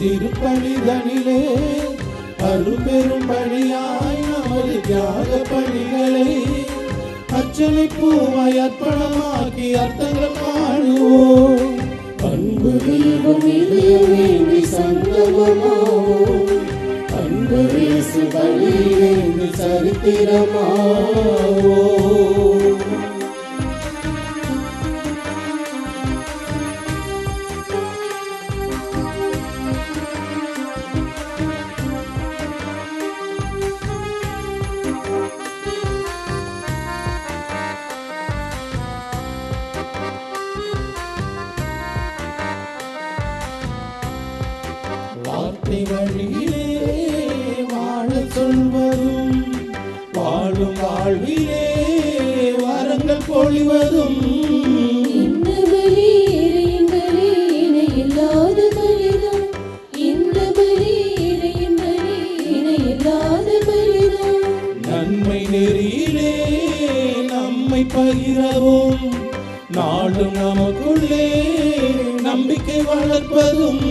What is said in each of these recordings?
திருப்பணிதனிலே அரும்பெரும் பணியாய் நமது தியாக பணிகளை அர்ச்சனைப்பூவாய் அர்ப்பணமாக்கி அர்த்தங்கள் காணுவோம். அன்பு தெய்வம் இதயமேந்தி சங்கமமாவோம். அன்பு இயேசு பலியிலேந்து சரித்திரமாவோம். வார்த்தை வழியிலே வாழ சொல்வதும் வாழும் வாழ்விலே வரங்கள் பொழிவதும் இந்த பலி இறையின்பலி இணையில்லாத பலிதான். இந்த பலி இறையின்பலி இணையில்லாத பலிதான். நன்மை நெறியிலே நம்மை பகிரவும் நாளும் நமக்குள்ளே நம்பிக்கை வளர்ப்பதும்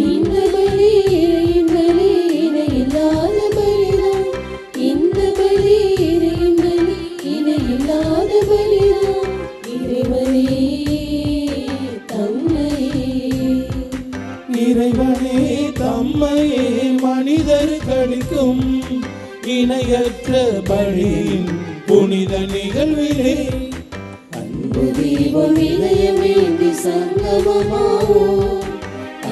இந்த பலி இறையின்பலி இணையில்லாத பலிதான். இந்த பலி இறையின்பலி இணையில்லாத பலிதான். இறைவனே இறைவனே தம்மையே மனிதர்களுக்கும் இணையற்ற பலியின் புனித நிகழ்விலே அன்பு தீபம் இதயமேந்தி சங்கமமாவோம்.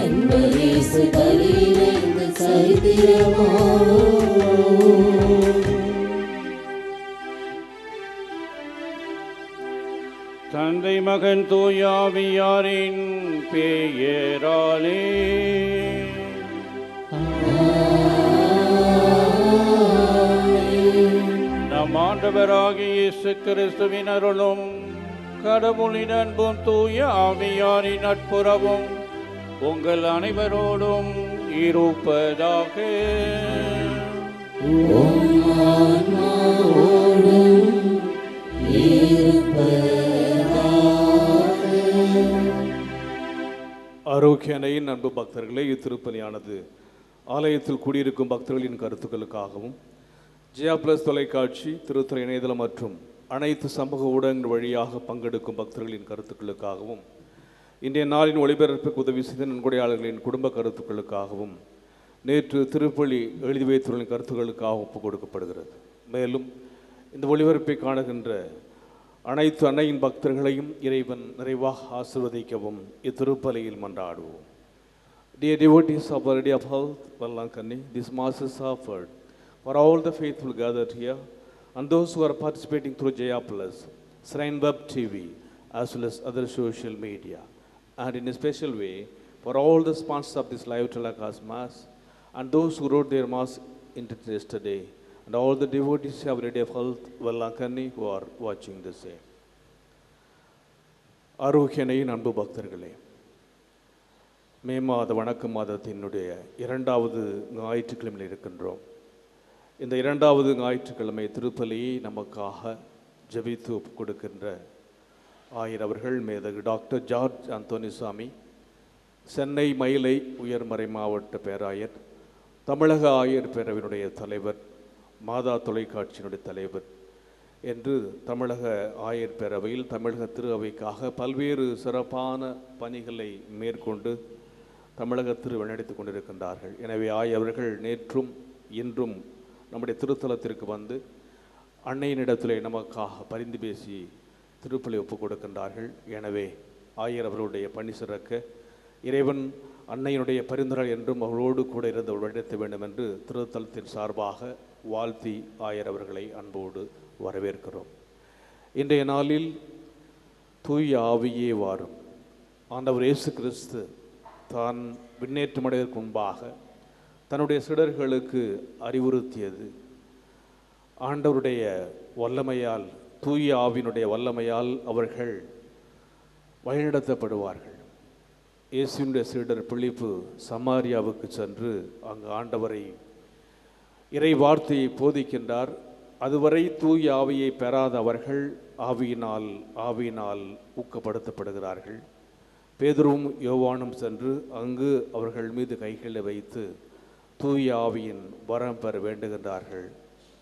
அன்பு இயேசு பலியிலேந்து சரித்திரமாவோம். தந்தை மகன் தூயாவியாரின் பெயராலே நம் ஆண்டவராகிய இயேசு கிறிஸ்துவின் அருளும் கடவுளின் அன்பும் தூய ஆவியாரின் நட்புறவும் உங்கள் அனைவரோடும் இருப்பதாக. ஆரோக்கியனையின் அன்பு பக்தர்களே, இத்திருப்பலியானது ஆலயத்தில் கூடியிருக்கும் பக்தர்களின் கருத்துக்களுக்காகவும் ஜியா பிளஸ் தொலைக்காட்சி, திருத்துறை இணையதளம் மற்றும் அனைத்து சமூக ஊடகங்கள் வழியாக பங்கெடுக்கும் பக்தர்களின் கருத்துக்களுக்காகவும் இன்றைய நாளின் ஒளிபரப்புக்கு உதவி செய்த நன்கொடையாளர்களின் குடும்ப கருத்துக்களுக்காகவும் நேற்று திருப்பலி எழுதி வைத்தவர்களின் கருத்துக்களுக்காக ஒப்புக் கொடுக்கப்படுகிறது. மேலும் இந்த ஒளிபரப்பை காணுகின்ற அனைத்து அன்னையின் பக்தர்களையும் இறைவன் நிறைவாக ஆசீர்வதிக்கவும் இத்திருப்பலியில் மன்றாடுவோம். Dear devotees of Our Lady of Health, Vallankani, this Mass is offered for all the faithful gathered here and those who are participating through Jaya Plus, Shrine Web TV, as well as other social media, and in a special way for all the sponsors of this live telecast Mass and those who wrote their Mass intention yesterday, and all the devotees of Our Lady of Health, Vallankani, who are watching the same. ஆரோக்கியனையின் அன்பு பக்தர்களே, மே மாத வணக்க மாதத்தினுடைய 2வது ஞாயிற்றுக்கிழமையில் இருக்கின்றோம். இந்த 2வது ஞாயிற்றுக்கிழமை திருப்பலியை நமக்காக ஜெபித்து ஒப்புக் கொடுக்கின்ற ஆயர் அவர்கள் மேதகு டாக்டர் ஜார்ஜ் அந்தோனிசாமி, சென்னை மயிலை உயர்மறை மாவட்ட பேராயர், தமிழக ஆயர் பேரவையினுடைய தலைவர், மாதா தொலைக்காட்சியினுடைய தலைவர் என்று தமிழக ஆயர் பேரவையில் தமிழக திரு அவைக்காக பல்வேறு சிறப்பான பணிகளை மேற்கொண்டு தமிழக திரு வழிநடத்தி கொண்டிருக்கின்றார்கள். எனவே ஆயவர்கள் நேற்றும் இன்றும் நம்முடைய திருத்தலத்திற்கு வந்து அன்னையினிடத்திலே நமக்காக பரிந்து பேசி திருப்பலி ஒப்புக் கொடுக்கின்றார்கள். எனவே ஆயர் அவர்களுடைய பணி சிறக்க இறைவன் அன்னையினுடைய பரிந்துரை என்றும் அவர்களோடு கூட இருந்து வழிநடத்த வேண்டும் என்று திருத்தலத்தின் சார்பாக வாழ்த்தி ஆயர் அவர்களை அன்போடு வரவேற்கிறோம். இன்றைய நாளில் தூய ஆவியே வாரும். ஆண்டவர் இயேசு கிறிஸ்து தான் விண்ணேற்றமடைவதற்கு முன்பாக தன்னுடைய சீடர்களுக்கு அறிவுறுத்தியது ஆண்டவருடைய வல்லமையால், தூய ஆவியினுடைய வல்லமையால் அவர்கள் வழிநடத்தப்படுவார்கள். இயேசுவினுடைய சீடர் பிலிப்பு சமாரியாவுக்கு சென்று அங்கு ஆண்டவரை இறை வார்த்தையை போதிக்கின்றார். அதுவரை தூய ஆவியை பெறாத அவர்கள் ஆவியினால் ஊக்கப்படுத்தப்படுகிறார்கள். பேதுருவும் யோவானும் சென்று அங்கு அவர்கள் மீது கைகளை வைத்து தூய ஆவியின் வரம் பெற வேண்டுகின்றார்கள்.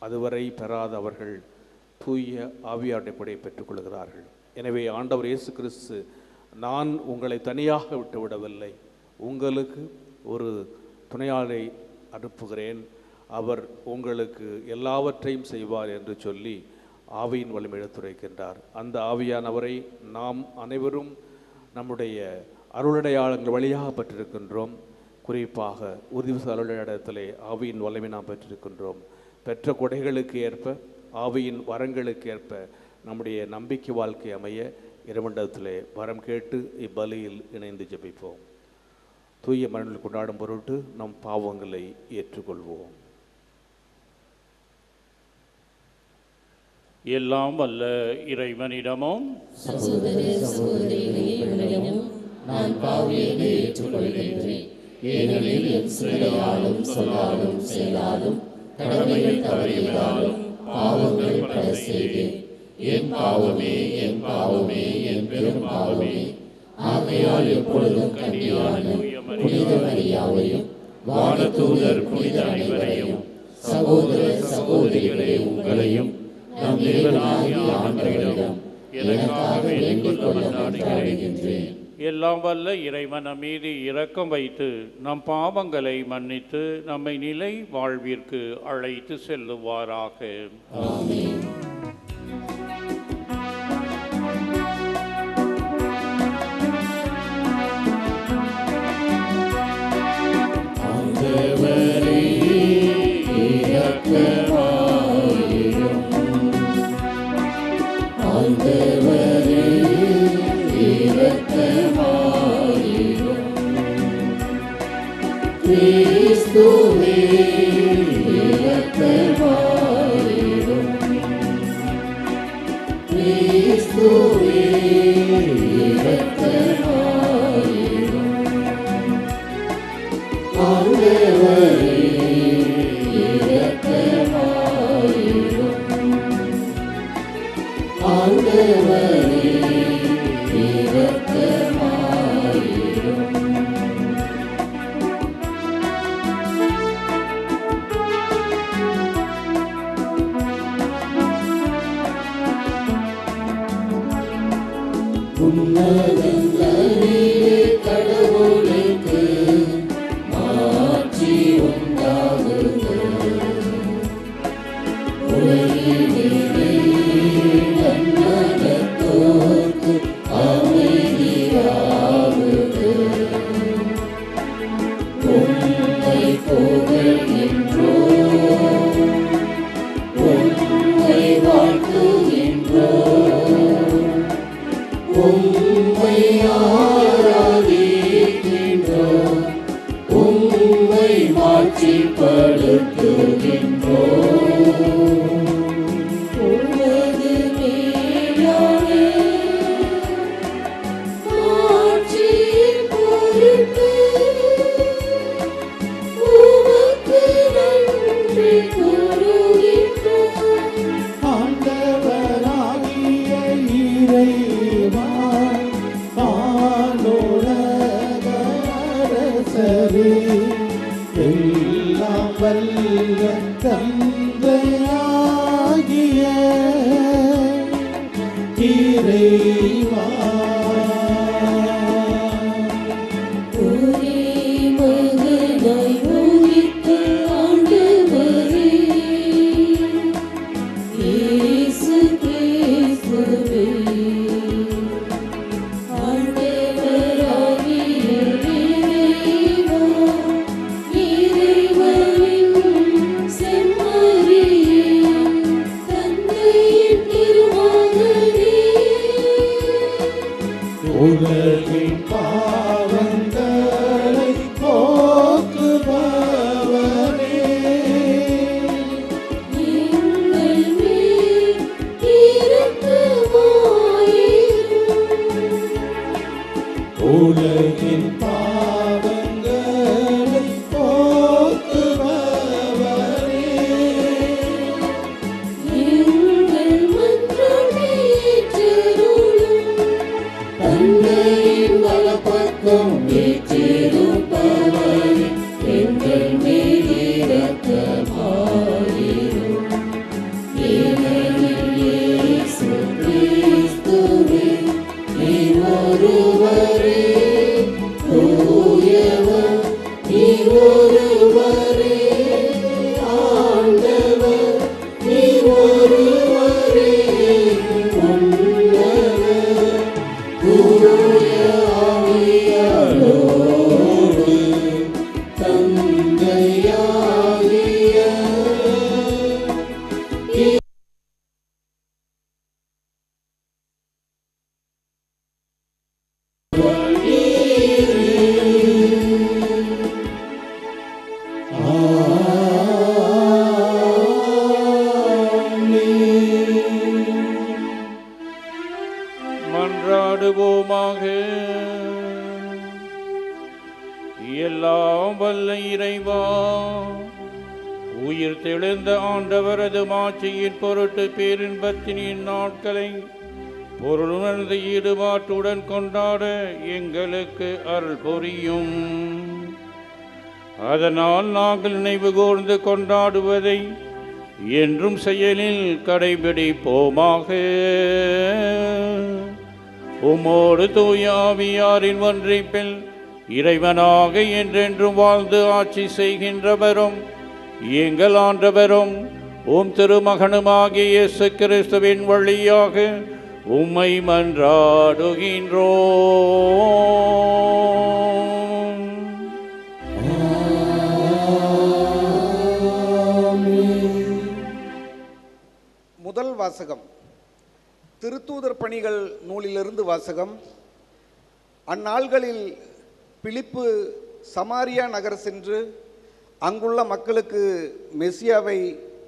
அதுவரை பெறாத அவர்கள் தூய ஆவியாருடைய படையை பெற்றுக்கொள்கிறார்கள். எனவே ஆண்டவர் இயேசு கிறிஸ்து, நான் உங்களை தனியாக விட்டு விடவில்லை, உங்களுக்கு ஒரு துணையாளரை அனுப்புகிறேன், அவர் உங்களுக்கு எல்லாவற்றையும் செய்வார் என்று சொல்லி ஆவியின் வலிமை எடுத்துரைக்கின்றார். அந்த ஆவியானவரை நாம் அனைவரும் நம்முடைய அருளடையாளங்கள் வழியாக பெற்றிருக்கின்றோம். குறிப்பாக உறுதிவிச அருளடையாளத்திலே ஆவியின் வலிமை நாம் பெற்றிருக்கின்றோம். பெற்ற கொடைகளுக்கு ஏற்ப, ஆவியின் வரங்களுக்கு ஏற்ப நம்முடைய நம்பிக்கை வாழ்க்கை அமைய இறைவனிடத்திலே வரம் கேட்டு இப்பலியில் இணைந்து ஜெபிப்போம். தூய மரணத்தில் கொண்டாடும் பொருட்டு நம் பாவங்களை ஏற்றுக்கொள்வோம். எல்லாம் வல்ல இறைவனிடமும் சகோதர சகோதரிகளிடம் நான் பாவியனை ஏற்றுக்கொள்கின்றேன். ஏனெனில் என் சிந்தையாலும் சொல்லாலும் செயலாலும் கடமைகள் தவறியதாலும் பாவங்கள் பல செய்தேன். என் பாவமே, என் பாவமே, என் பெரும் பாவமே. ஆகையால் எப்பொழுதும் கன்னியான புனித மரியாவையும் வானதூதர் புனித அனைவரையும் சகோதர சகோதரிகளே உங்களையும் நம் தேவனாகிய ஆண்டவரிடம் எனக்காக வேண்டிக் கொள்ள மன்றாடுகின்றேன். எல்லாம் வல்ல இறைவன் நம் மீது இரக்கம் வைத்து நம் பாவங்களை மன்னித்து நம்மை நிலை வாழ்விற்கு அழைத்து செல்லுவாராக. ஆமென். ஆண்டவரே இரக்கமாயிரும். ஆண்டவரே இரக்கமாயிரும். கிறிஸ்துவே இரக்கமாயிரும். கிறிஸ்துவே இரக்கமாயிரும். ஆண்டவரே இரக்கமாயிரும். ஆண்டவரே இரக்கமாயிரும். உன்னதங்களிலே கடவுளுக்கு மாட்சி உண்டாகுக. உலகினிலே நன்மனத்தோர்க்கு அமைதியாகுக. உம்மை புகழ்கின்றோம், உம்மை வாழ்த்துகின்றோம், உம்மை ஆராதிக்கின்றோம், உம்மை மாட்சிப்படுத்துகின்றோம். உமது மேலான மாட்சியின் பொருட்டு உமக்கு நன்றி கூறுகின்றோம். ஆண்டவராகிய இறைவா, வானுலக அரசரே, எல்லாம் வல்ல தந்தையாகிய இறைவா, ஒரே மகனாய் உதித்த ஆண்டவரே, இயேசு கிறிஸ்துவே, ஒருவரே உன்னதர் தூய ஆவியாரோடு தந்தையாகிய மன்றாடுவோமாக. எல்லாம் வல்ல இறைவா, உயிர் தெழுந்த ஆண்டவரது மாட்சியின் பொருட்டு பேரின்பத்தின் இந்நாட்களை பொருளுணர்ந்து ஈடுபாட்டுடன் கொண்டாட எங்களுக்கு அருள் புரியும். அதனால் நாங்கள் நினைவு கூர்ந்து கொண்டாடுவதை என்றும் செயலில் கடைபிடிப்போமாக. உம்மோடு தூய ஆவியாரின் ஒன்றிப்பில் இறைவனாக என்றென்றும் வாழ்ந்து ஆட்சி செய்கின்றவரும் எங்கள் ஆண்டவரும் உம் திருமகனுமாகிய இயேசு கிறிஸ்துவின் வழியாக உம்மை மன்றாடுகின்றோம். முதல் வாசகம் திருத்தூதர் பணிகள் நூலிலிருந்து வாசகம். அந்நாள்களில் பிலிப்பு சமாரியா நகர் சென்று அங்குள்ள மக்களுக்கு மெசியாவை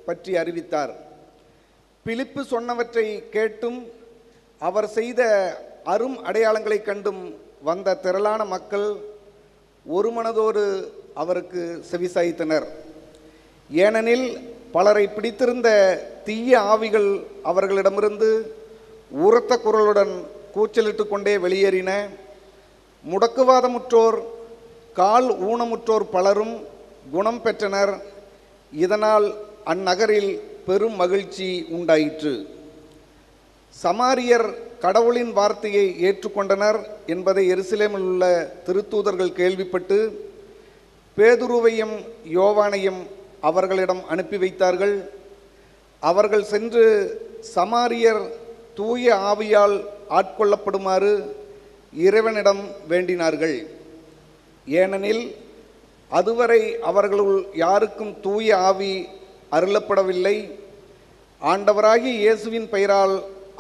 பற்றி அறிவித்தார். பிலிப்பு சொன்னவற்றை கேட்டும் அவர் செய்த அரும் அடையாளங்களை கண்டும் வந்த திரளான மக்கள் ஒரு மனதோடு அவருக்கு செவிசாய்த்தனர். ஏனெனில் பலரை பிடித்திருந்த தீய ஆவிகள் அவர்களிடமிருந்து உரத்த குரலுடன் கூச்சலிட்டு கொண்டே வெளியேறின. முடக்குவாதமுற்றோர், கால் ஊனமுற்றோர் பலரும் குணம் பெற்றனர். இதனால் அந்நகரில் பெரும் மகிழ்ச்சி உண்டாயிற்று. சமாரியர் கடவுளின் வார்த்தையை ஏற்றுக்கொண்டனர் என்பதை எருசலேமில் உள்ள திருத்தூதர்கள் கேள்விப்பட்டு பேதுருவையும் யோவானையும் அவர்களிடம் அனுப்பி வைத்தார்கள். அவர்கள் சென்று சமாரியர் தூய ஆவியால் ஆட்கொள்ளப்படுமாறு இறைவனிடம் வேண்டினார்கள். ஏனெனில் அதுவரை அவர்களுள் யாருக்கும் தூய ஆவி அருளப்படவில்லை. ஆண்டவராகிய இயேசுவின் பெயரால்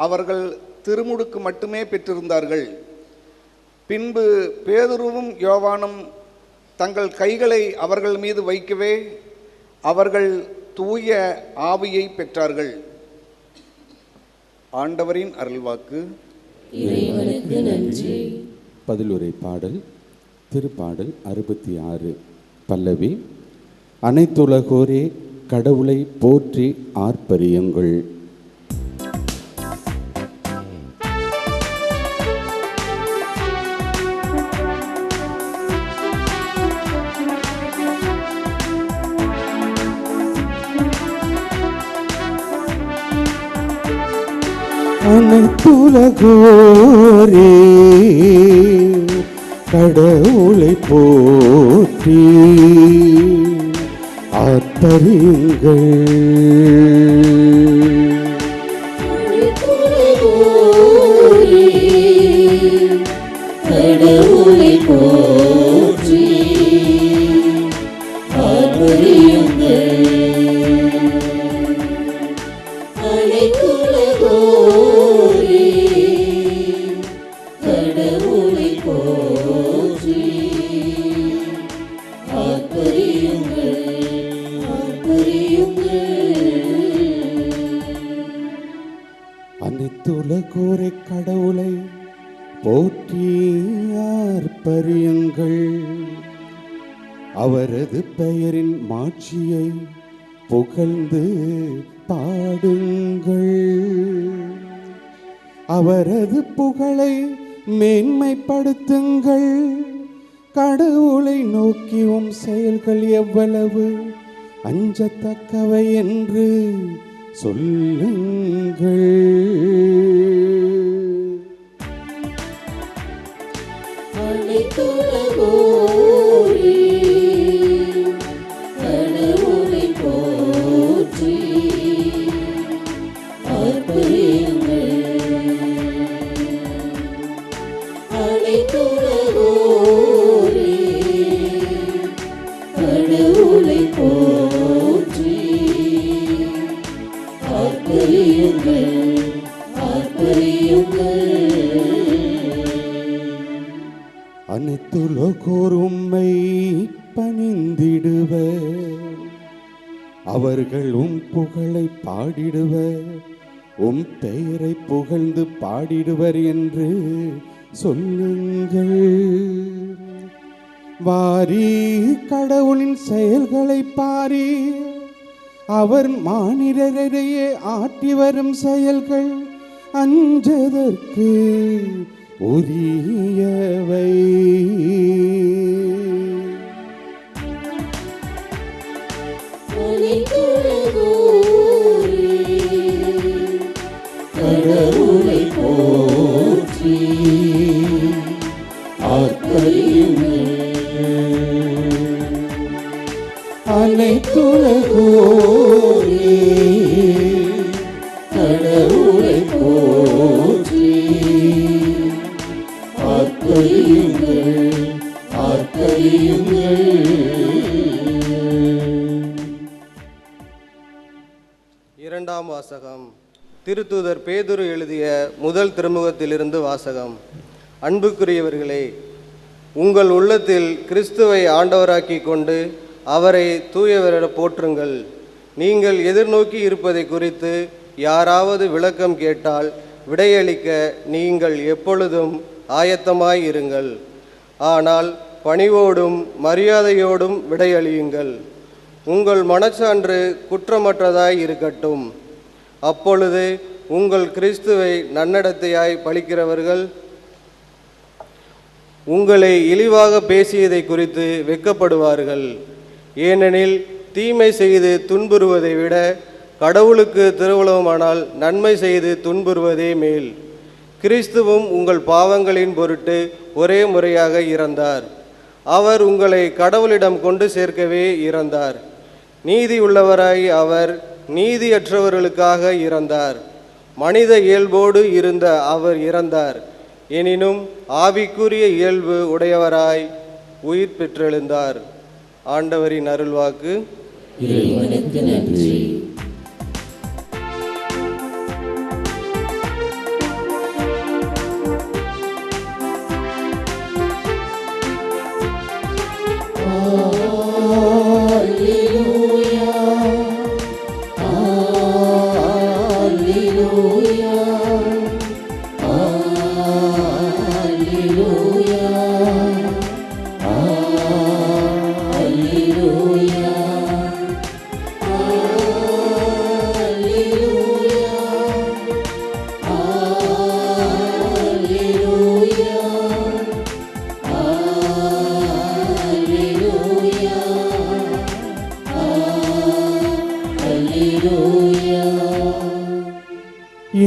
அவர்கள் திருமுழுக்கு மட்டுமே பெற்றிருந்தார்கள். பின்பு பேதுருவும் யோவானும் தங்கள் கைகளை அவர்கள் மீது வைக்கவே அவர்கள் தூய ஆவியை பெற்றார்கள். ஆண்டவரின் அருள்வாக்கு. இறைவனுக்கு நன்றி. பதிலுரை பாடல். திருப்பாடல் 66. பல்லவி. அனைத்துலகோரே கடவுளை போற்றி ஆர்ப்பரியுங்கள். அனைத்துலகோரே கடவுளை போற்றி ஆர்ப்பரியுங்கள். கடவுளை போற்றி ஆர்ப்பரியுங்கள். அனைத்துலகோரே கடவுளை போற்றி ஆர்ப்பரியுங்கள். அனைத்துலகோரே கடவுளை போற்றி ஆர்ப்பரியுங்கள். அவரது பெயரின் மாட்சியை புகழ்ந்து பாடுங்கள். அவரது புகழை மேன்மைப்படுத்துங்கள். கடவுளை நோக்கி உம் செயல்கள் எவ்வளவு அஞ்சத்தக்கவை என்று சொல்லுங்கள். அனைத்துலகோரே கடவுளை போற்றி அனைத்துலகோர் உம்மை பணிந்திடுவர், அவர்கள் உம் புகழை பாடிடுவர், உம் பெயரை புகழ்ந்து பாடிடுவர் என்று சொல்லுங்கள். வாரி கடவுளின் செயல்களை பாரி, அவர் மானிடரிடையே ஆற்றி வரும் செயல்கள் அஞ்சதற்கு உரியவை. கடவுளை போற்றி ஆர்ப்பரியுங்கள். அனைத்துலகோரே கடவுளை போற்றி ஆர்ப்பரியுங்கள், ஆர்ப்பரியுங்கள். இரண்டாம் வாசகம். திருத்தூதர் பேதுரு எழுதிய முதல் திருமுகத்திலிருந்து வாசகம். அன்புக்குரியவர்களே, உங்கள் உள்ளத்தில் கிறிஸ்துவை ஆண்டவராக்கி கொண்டு அவரை தூயவரென போற்றுங்கள். நீங்கள் எதிர்நோக்கி இருப்பதை குறித்து யாராவது விளக்கம் கேட்டால் விடையளிக்க நீங்கள் எப்பொழுதும் ஆயத்தமாய் இருங்கள். ஆனால் பணிவோடும் மரியாதையோடும் விடையளியுங்கள். உங்கள் மனச்சான்று குற்றமற்றதாய் இருக்கட்டும். அப்பொழுது உங்கள் கிறிஸ்துவை நன்னடத்தையாய் பழிக்கிறவர்கள் உங்களை இழிவாக பேசியதை குறித்து வெட்கப்படுவார்கள். ஏனெனில் தீமை செய்து துன்புறுவதை விட கடவுளுக்கு திருவுளமானால் நன்மை செய்து துன்புறுவதே மேல். கிறிஸ்துவும் உங்கள் பாவங்களின் பொருட்டு ஒரே முறையாக இறந்தார். அவர் உங்களை கடவுளிடம் கொண்டு சேர்க்கவே இறந்தார். நீதி உள்ளவராய் அவர் நீதியற்றவர்களுக்காக இறந்தார். மனித இயல்போடு இருந்த அவர் இறந்தார். எனினும் ஆவிக்குரிய இயல்பு உடையவராய் உயிர் பெற்றெழுந்தார். ஆண்டவரின் அருள்வாக்கு. இறைவனுக்கு நன்றி.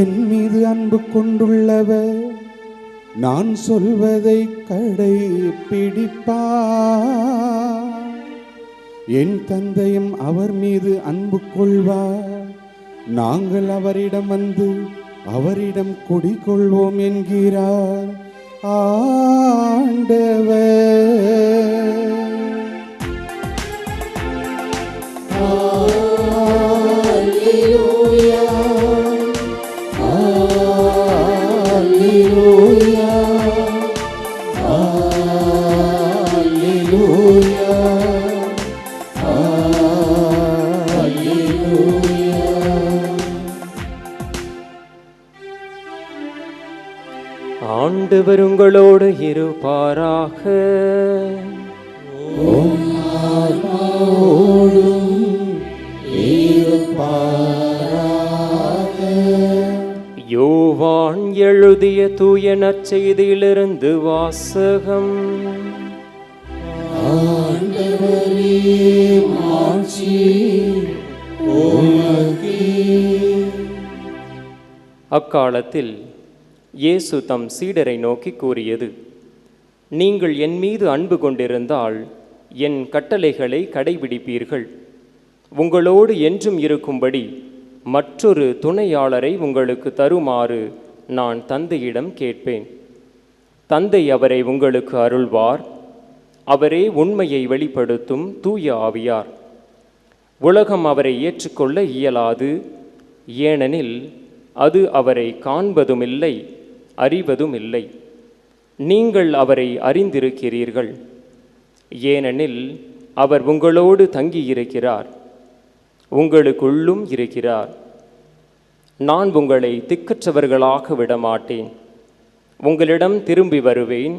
என் மீது அன்பு கொண்டுள்ளவர் நான் சொல்வதை கடைப்பிடிப்பார். என் தந்தையும் அவர் மீது அன்பு கொள்வார். நாங்கள் அவரிடம் வந்து அவரிடம் குடிகொள்வோம் என்கிறார் ஆண்டவர். ஆண்டவர் உங்களோடு இருப்பாராக. யோவான் எழுதிய தூய நற்செய்தியிலிருந்து வாசகம். அக்காலத்தில் இயேசு தம் சீடரை நோக்கி கூறியது, நீங்கள் என் மீது அன்பு கொண்டிருந்தால் என் கட்டளைகளை கடைபிடிப்பீர்கள். உங்களோடு என்றும் இருக்கும்படி மற்றொரு துணையாளரை உங்களுக்கு தருமாறு நான் தந்தையிடம் கேட்பேன். தந்தை அவரை உங்களுக்கு அருள்வார். அவரே உண்மையை வெளிப்படுத்தும் தூய ஆவியார். உலகம் அவரை ஏற்றுக்கொள்ள இயலாது, ஏனெனில் அது அவரை காண்பதுமில்லை, அறிவதுமில்லை. நீங்கள் அவரை அறிந்திருக்கிறீர்கள், ஏனெனில் அவர் உங்களோடு தங்கியிருக்கிறார், உங்களுக்குள்ளும் இருக்கிறார். நான் உங்களை திக்கற்றவர்களாக விடமாட்டேன், உங்களிடம் திரும்பி வருவேன்.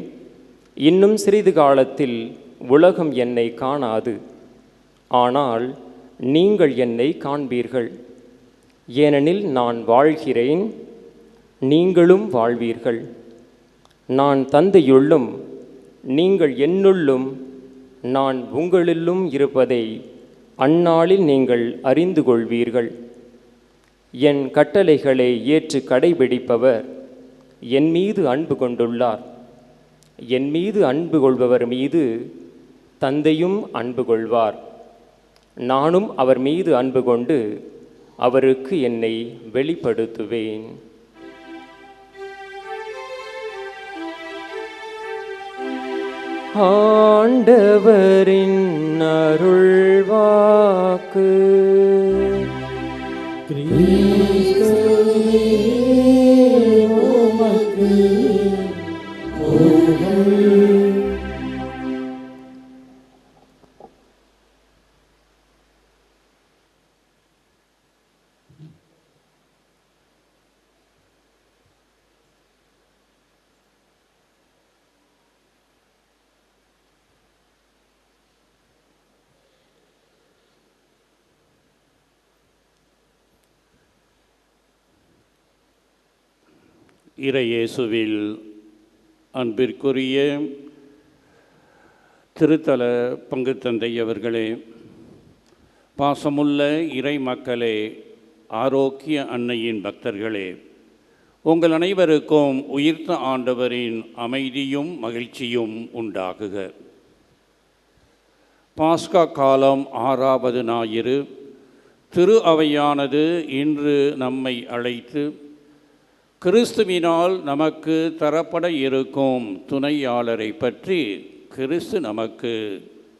இன்னும் சிறிது காலத்தில் உலகம் என்னை காணாது, ஆனால் நீங்கள் என்னை காண்பீர்கள். ஏனெனில் நான் வாழ்கிறேன், நீங்களும் வாழ்வீர்கள். நான் தந்தையுள்ளும் நீங்கள் என்னுள்ளும் நான் உங்களிலும் இருப்பதை அந்நாளில் நீங்கள் அறிந்து கொள்வீர்கள். என் கட்டளைகளை ஏற்று கடைபிடிப்பவர் என் மீது அன்பு கொண்டுள்ளார். என் மீது அன்பு கொள்பவர் மீது தந்தையும் அன்பு கொள்வார். நானும் அவர் மீது அன்பு கொண்டு அவருக்கு என்னை வெளிப்படுத்துவேன். ஆண்டவரின் அருள்வாக்கு. இறையேசுவில் அன்பிற்குரிய திருத்தல பங்கு தந்தை அவர்களே, பாசமுள்ள இறை மக்களே, ஆரோக்கிய அன்னையின் பக்தர்களே, உங்கள் அனைவருக்கும் உயிர்த்த ஆண்டவரின் அமைதியும் மகிழ்ச்சியும் உண்டாகுக. பாஸ்கா காலம் 6வது ஞாயிறு திரு அவையானது இன்று நம்மை அழைத்து கிறிஸ்துவினால் நமக்கு தரப்பட இருக்கும் துணையாளரை பற்றி கிறிஸ்து நமக்கு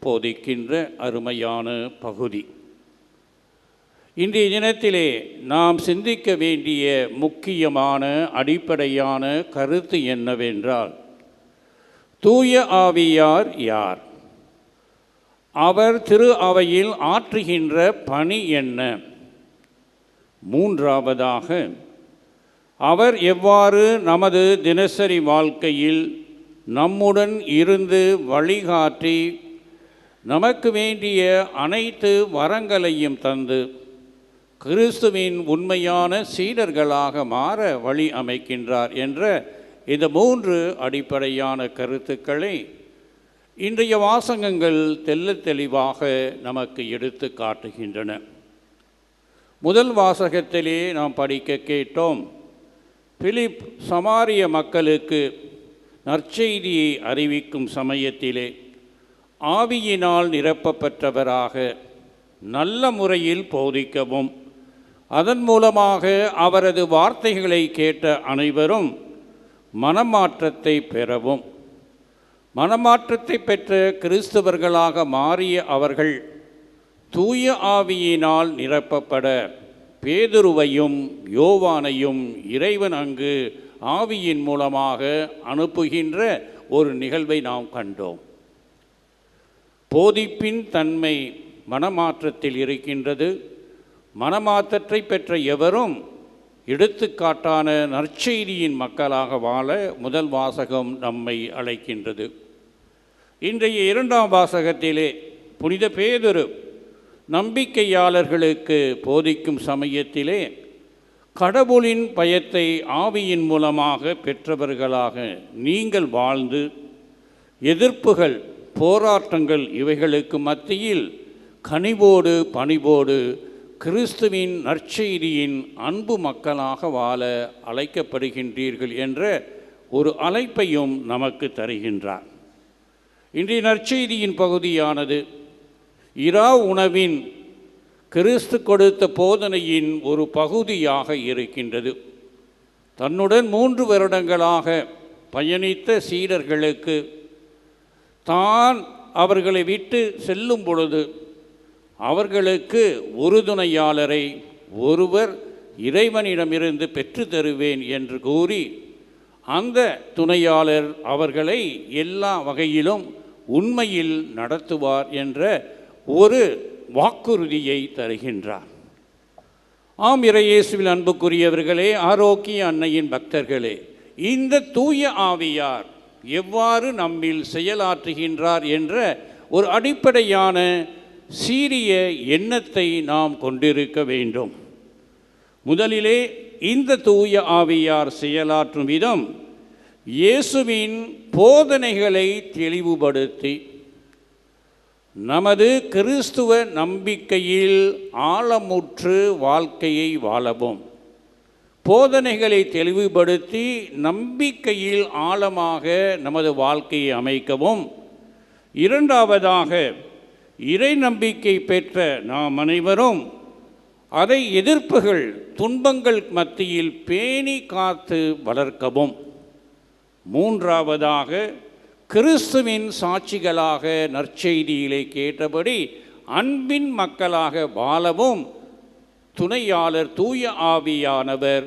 போதிக்கின்ற அருமையான பகுதி. இன்றைய தினத்திலே நாம் சிந்திக்க வேண்டிய முக்கியமான அடிப்படையான கருத்து என்னவென்றால், தூய ஆவியார் யார்? அவர் திரு அவையில் ஆற்றுகின்ற பணி என்ன? மூன்றாவதாக, அவர் எவ்வாறு நமது தினசரி வாழ்க்கையில் நம்முடன் இருந்து வழிகாட்டி நமக்கு வேண்டிய அனைத்து வரங்களையும் தந்து கிறிஸ்துவின் உண்மையான சீடர்களாக மாற வழி அமைக்கின்றார் என்ற இந்த 3 அடிப்படையான கருத்துக்களை இன்றைய வாசகங்கள் தெள்ளத் தெளிவாக நமக்கு எடுத்து காட்டுகின்றன. முதல் வாசகத்திலே நாம் படிக்க கேட்டோம், பிலிப் சமாரிய மக்களுக்கு நற்செய்தியை அறிவிக்கும் சமயத்திலே ஆவியினால் நிரப்பப்பட்டவராக நல்ல முறையில் போதிக்கவும், அதன் மூலமாக அவரது வார்த்தைகளை கேட்ட அனைவரும் மனமாற்றத்தை பெறவும், மனமாற்றத்தை பெற்ற கிறிஸ்தவர்களாக மாறிய அவர்கள் தூய ஆவியினால் நிரப்பப்பட பேதுருவையும் யோவானையும் இறைவன் அங்கு ஆவியின் மூலமாக அனுப்புகின்ற ஒரு நிகழ்வை நாம் கண்டோம். போதிப்பின் தன்மை மனமாற்றத்தில் இருக்கின்றது. மனமாற்றத்தை பெற்ற எவரும் எடுத்துக்காட்டான நற்செய்தியின் மக்களாக வாழ முதல் வாசகம் நம்மை அழைக்கின்றது. இன்றைய 2ஆம் வாசகத்திலே புனித பேதுரு நம்பிக்கையாளர்களுக்கு போதிக்கும் சமயத்திலே கடவுளின் பயத்தை ஆவியின் மூலமாக பெற்றவர்களாக நீங்கள் வாழ்ந்து எதிர்ப்புகள், போராட்டங்கள் இவைகளுக்கு மத்தியில் கனிவோடு பணிவோடு கிறிஸ்துவின் நற்செய்தியின் அன்பு மக்களாக வாழ அழைக்கப்படுகின்றீர்கள் என்ற ஒரு அழைப்பையும் நமக்கு தருகின்றார். இன்றைய நற்செய்தியின் பகுதியானது இரா உணவின் கிறிஸ்து கொடுத்த போதனையின் ஒரு பகுதியாக இருக்கின்றது. தன்னுடன் 3 வருடங்களாக பயணித்த சீடர்களுக்கு தான் அவர்களை விட்டு செல்லும் பொழுது அவர்களுக்கு உறுதுணையாளரை ஒருவர் இறைவனிடமிருந்து பெற்று தருவேன் என்று கூறி அந்த துணையாளர் அவர்களை எல்லா வகையிலும் உண்மையில் நடத்துவார் என்ற ஒரு வாக்குறுதியை தருகின்றார். ஆம், இறையேசுவில் அன்புக்குரியவர்களே, ஆரோக்கிய அன்னையின் பக்தர்களே, இந்த தூய ஆவியார் எவ்வாறு நம்மில் செயலாற்றுகின்றார் என்ற ஒரு அடிப்படையான சீரிய எண்ணத்தை நாம் கொண்டிருக்க வேண்டும். முதலிலே இந்த தூய ஆவியார் செயலாற்றும் விதம் இயேசுவின் போதனைகளை தெளிவுபடுத்தி நமது கிறிஸ்துவ நம்பிக்கையில் ஆழமுற்று வாழ்க்கையை வாழவும், போதனைகளை தெளிவுபடுத்தி நம்பிக்கையில் ஆழமாக நமது வாழ்க்கையை அமைக்கவும், இரண்டாவதாக இறை நம்பிக்கை பெற்ற நாம் அனைவரும் அதை எதிர்ப்புகள் துன்பங்கள் மத்தியில் பேணி காத்து வளர்க்கவும், மூன்றாவதாக கிறிஸ்துவின் சாட்சிகளாக நற்செய்தியிலே கேட்டபடி அன்பின் மக்களாக வாழவும் துணையாளர் தூய ஆவியானவர்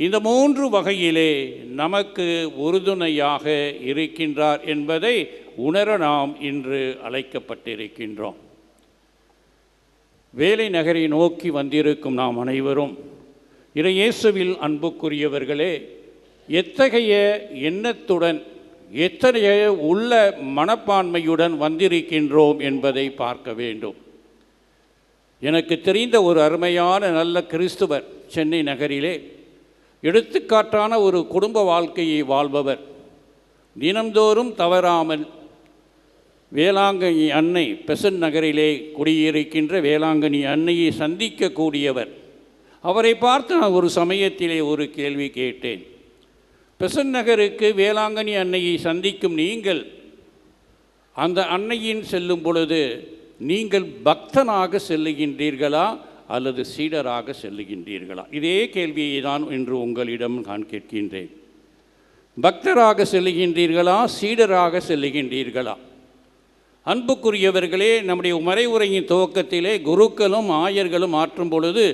இந்த மூன்று வகையிலே நமக்கு உறுதுணையாக இருக்கின்றார் என்பதை உணர நாம் இன்று அழைக்கப்பட்டிருக்கின்றோம். வேலை நகரை நோக்கி வந்திருக்கும் நாம் அனைவரும் இறையேசுவில் அன்புக்குரியவர்களே, எத்தகைய எண்ணத்துடன் எத்தகைய உள்ள மனப்பான்மையுடன் வந்திருக்கின்றோம் என்பதை பார்க்க வேண்டும். எனக்கு தெரிந்த ஒரு அருமையான நல்ல கிறிஸ்துவர் சென்னை நகரிலே எடுத்துக்காட்டான ஒரு குடும்ப வாழ்க்கையை வாழ்பவர், தினம்தோறும் தவறாமல் வேளாங்கண்ணி அன்னை பெசன்ட் நகரிலே குடியிருக்கின்ற வேளாங்கண்ணி அன்னையை சந்திக்கக்கூடியவர். அவரை பார்த்து நான் ஒரு சமயத்திலே ஒரு கேள்வி கேட்டேன். பெசன்ட் நகருக்கு வேளாங்கண்ணி அன்னையை சந்திக்கும் நீங்கள் அந்த அன்னையின் செல்லும் பொழுது நீங்கள் பக்தனாக செல்லுகின்றீர்களா அல்லது சீடராக செல்லுகின்றீர்களா? இதே கேள்வியை தான் இன்று உங்களிடம் நான் கேட்கின்றேன். பக்தராக செல்லுகின்றீர்களா, சீடராக செல்லுகின்றீர்களா? அன்புக்குரியவர்களே, நம்முடைய மறைவுரையின் துவக்கத்திலே குருக்களும் ஆயர்களும் ஆற்றும் பொழுது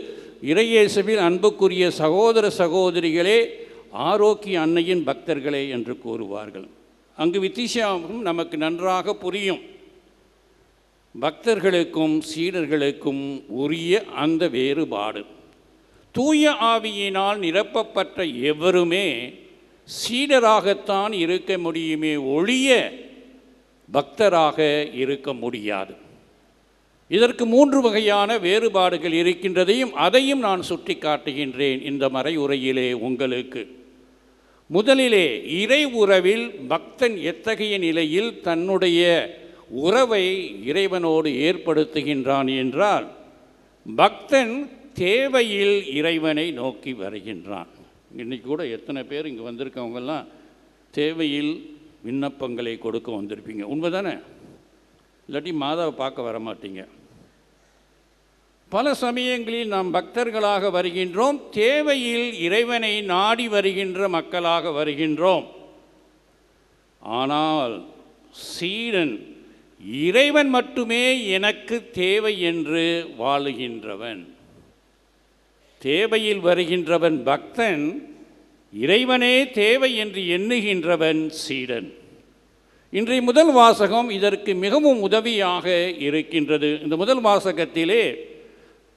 இறையேசுவில் அன்புக்குரிய சகோதர சகோதரிகளே, ஆரோக்கிய அன்னையின் பக்தர்களே என்று கூறுவார்கள். அங்கு வித்தியாசம் நமக்கு நன்றாக புரியும். பக்தர்களுக்கும் சீடர்களுக்கும் உரிய அந்த வேறுபாடு. தூய ஆவியினால் நிரப்பப்பட்ட எவருமே சீடராகத்தான் இருக்க முடியுமே ஒழிய பக்தராக இருக்க முடியாது. இதற்கு 3 வகையான வேறுபாடுகள் இருக்கின்றதையும் அதையும் நான் சுட்டி காட்டுகின்றேன் இந்த மறையுரையிலே உங்களுக்கு. முதலிலே, இறை உறவில் பக்தன் எத்தகைய நிலையில் தன்னுடைய உறவை இறைவனோடு ஏற்படுத்துகின்றான் என்றால், பக்தன் தேவையில் இறைவனை நோக்கி வருகின்றான். இன்றைக்கி கூட எத்தனை பேர் இங்கே வந்திருக்கவங்கெல்லாம் தேவையில் விண்ணப்பங்களை கொடுக்க வந்திருப்பீங்க, உண்மைதானே? இல்லாட்டி மாதாவை பார்க்க வர மாட்டீங்க. பல சமயங்களில் நாம் பக்தர்களாக வருகின்றோம், தேவையில் இறைவனை நாடி வருகின்ற மக்களாக வருகின்றோம். ஆனால் சீடன் இறைவன் மட்டுமே எனக்கு தேவை என்று வாழுகின்றவன். தேவையில் வருகின்றவன் பக்தன், இறைவனே தேவை என்று எண்ணுகின்றவன் சீடன். இன்றைய முதல் வாசகம் இதற்கு மிகவும் உதவியாக இருக்கின்றது. இந்த முதல் வாசகத்திலே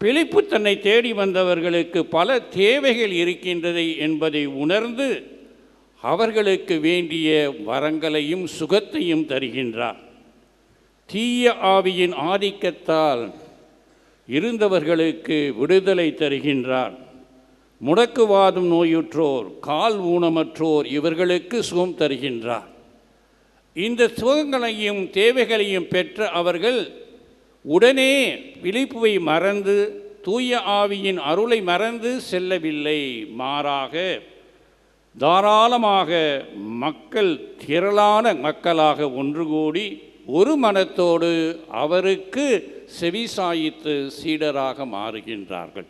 பிலிப்பு தன்னை தேடி வந்தவர்களுக்கு பல தேவைகள் இருக்கின்றது என்பதை உணர்ந்து அவர்களுக்கு வேண்டிய வரங்களையும் சுகத்தையும் தருகின்றார். தீய ஆவியின் ஆதிக்கத்தால் இருந்தவர்களுக்கு விடுதலை தருகின்றார். முடக்குவாதம் நோயுற்றோர், கால் ஊனமற்றோர் இவர்களுக்கு சுகம் தருகின்றார். இந்த சுகங்களையும் தேவைகளையும் பெற்ற அவர்கள் உடனே பிலிப்புவை மறந்து தூய ஆவியின் அருளை மறந்து செல்லவில்லை. மாறாக தாராளமாக மக்கள் திரளான மக்களாக ஒன்று கூடி ஒரு மனத்தோடு அவருக்கு செவிசாய்த்து சீடராக மாறுகின்றார்கள்.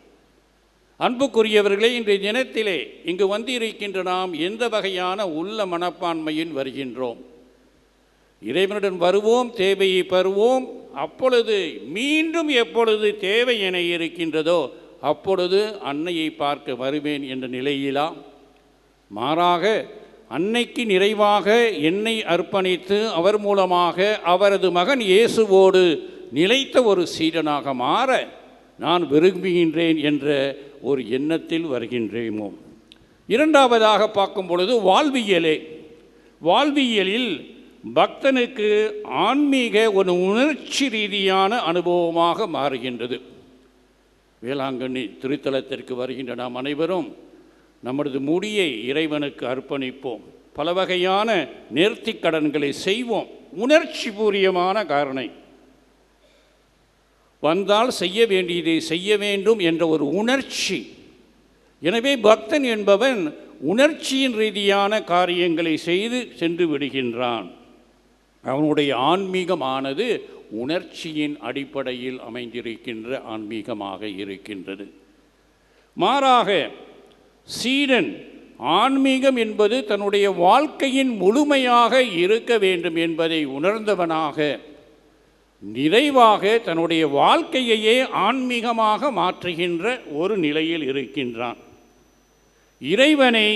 அன்புக்குரியவர்களே, இன்றைய தினத்திலே இங்கு வந்திருக்கின்ற நாம் எந்த வகையான உள்ள மனப்பான்மையில் வருகின்றோம்? இறைவனுடன் வருவோம், தேவையை பெறுவோம். அப்பொழுது மீண்டும் எப்பொழுது தேவை என இருக்கின்றதோ அப்பொழுது அன்னையை பார்க்க வருவேன் என்ற நிலையிலா? மாறாக அன்னைக்கு நிறைவாக என்னை அர்ப்பணித்து அவர் மூலமாக அவரது மகன் இயேசுவோடு நிலைத்த ஒரு சீடனாக மாற நான் விரும்புகின்றேன் என்ற ஒரு எண்ணத்தில் வருகின்றேமோ. இரண்டாவதாக பார்க்கும் பொழுது வாழ்வியலில் பக்தனுக்கு ஆன்மீக ஒரு உணர்ச்சி ரீதியான அனுபவமாக மாறுகின்றது. வேளாங்கண்ணி திருத்தலத்திற்கு வருகின்ற நாம் அனைவரும் நமது முடியை இறைவனுக்கு அர்ப்பணிப்போம், பல வகையான நேர்த்திக் கடன்களை செய்வோம். உணர்ச்சி பூரியமான காரணை வந்தால் செய்ய வேண்டியதை செய்ய வேண்டும் என்ற ஒரு உணர்ச்சி. எனவே பக்தன் என்பவன் உணர்ச்சியின் ரீதியான காரியங்களை செய்து சென்று விடுகின்றான். அவனுடைய ஆன்மீகமானது உணர்ச்சியின் அடிப்படையில் அமைந்திருக்கின்ற ஆன்மீகமாக இருக்கின்றது. மாறாக சீடன் ஆன்மீகம் என்பது தன்னுடைய வாழ்க்கையின் முழுமையாக இருக்க வேண்டும் என்பதை உணர்ந்தவனாக நிறைவாக தன்னுடைய வாழ்க்கையையே ஆன்மீகமாக மாற்றுகின்ற ஒரு நிலையில் இருக்கின்றான். இறைவனை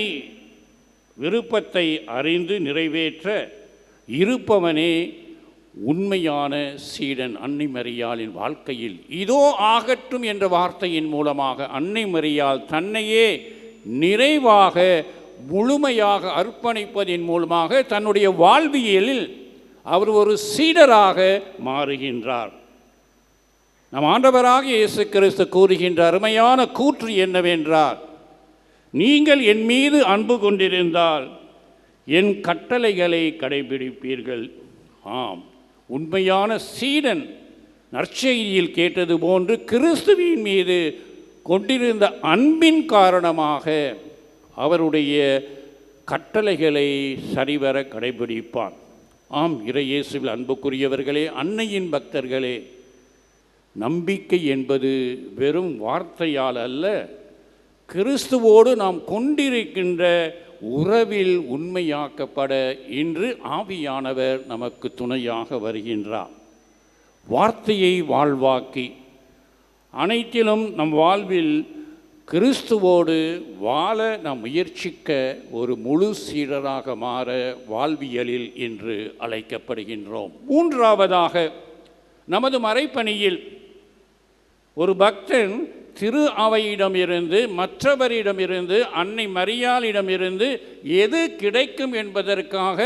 விருப்பத்தை அறிந்து நிறைவேற்ற இருப்பவனே உண்மையான சீடன். அன்னை மரியாளின் வாழ்க்கையில் இதோ ஆகட்டும் என்ற வார்த்தையின் மூலமாக அன்னை மரியாள் தன்னையே நிறைவாக முழுமையாக அர்ப்பணிப்பதின் மூலமாக தன்னுடைய வாழ்வியலில் அவர் ஒரு சீடராக மாறுகின்றார். நம் ஆண்டவராக இயேசு கிறிஸ்து கூறுகின்ற அருமையான கூற்று என்னவென்றால், நீங்கள் என் மீது அன்பு கொண்டிருந்தால் என் கட்டளைகளை கடைபிடிப்பீர்கள். ஆம், உண்மையான சீடன் நற்செய்தியில் கேட்டது போன்று கிறிஸ்துவின் மீது கொண்டிருந்த அன்பின் காரணமாக அவருடைய கட்டளைகளை சரிவர கடைபிடிப்பான். ஆம், இறையேசுவில் அன்புக்குரியவர்களே, அன்னையின் பக்தர்களே, நம்பிக்கை என்பது வெறும் வார்த்தையால் அல்ல, கிறிஸ்துவோடு நாம் கொண்டிருக்கின்ற உறவில் உண்மையாக்கப்பட இன்று ஆவியானவர் நமக்கு துணையாக வருகின்றார். வார்த்தையை வாழ்வாக்கி அனைத்திலும் நம் வாழ்வில் கிறிஸ்துவோடு வாழ நாம் முயற்சிக்க ஒரு முழு சீடராக மாற வாழ்வியலில் இன்று அழைக்கப்படுகின்றோம். மூன்றாவதாக, நமது மறைப்பணியில் ஒரு பக்தன் திரு அவையிடமிருந்து மற்றவரிடமிருந்து அன்னை மரியாளிடமிருந்து எது கிடைக்கும் என்பதற்காக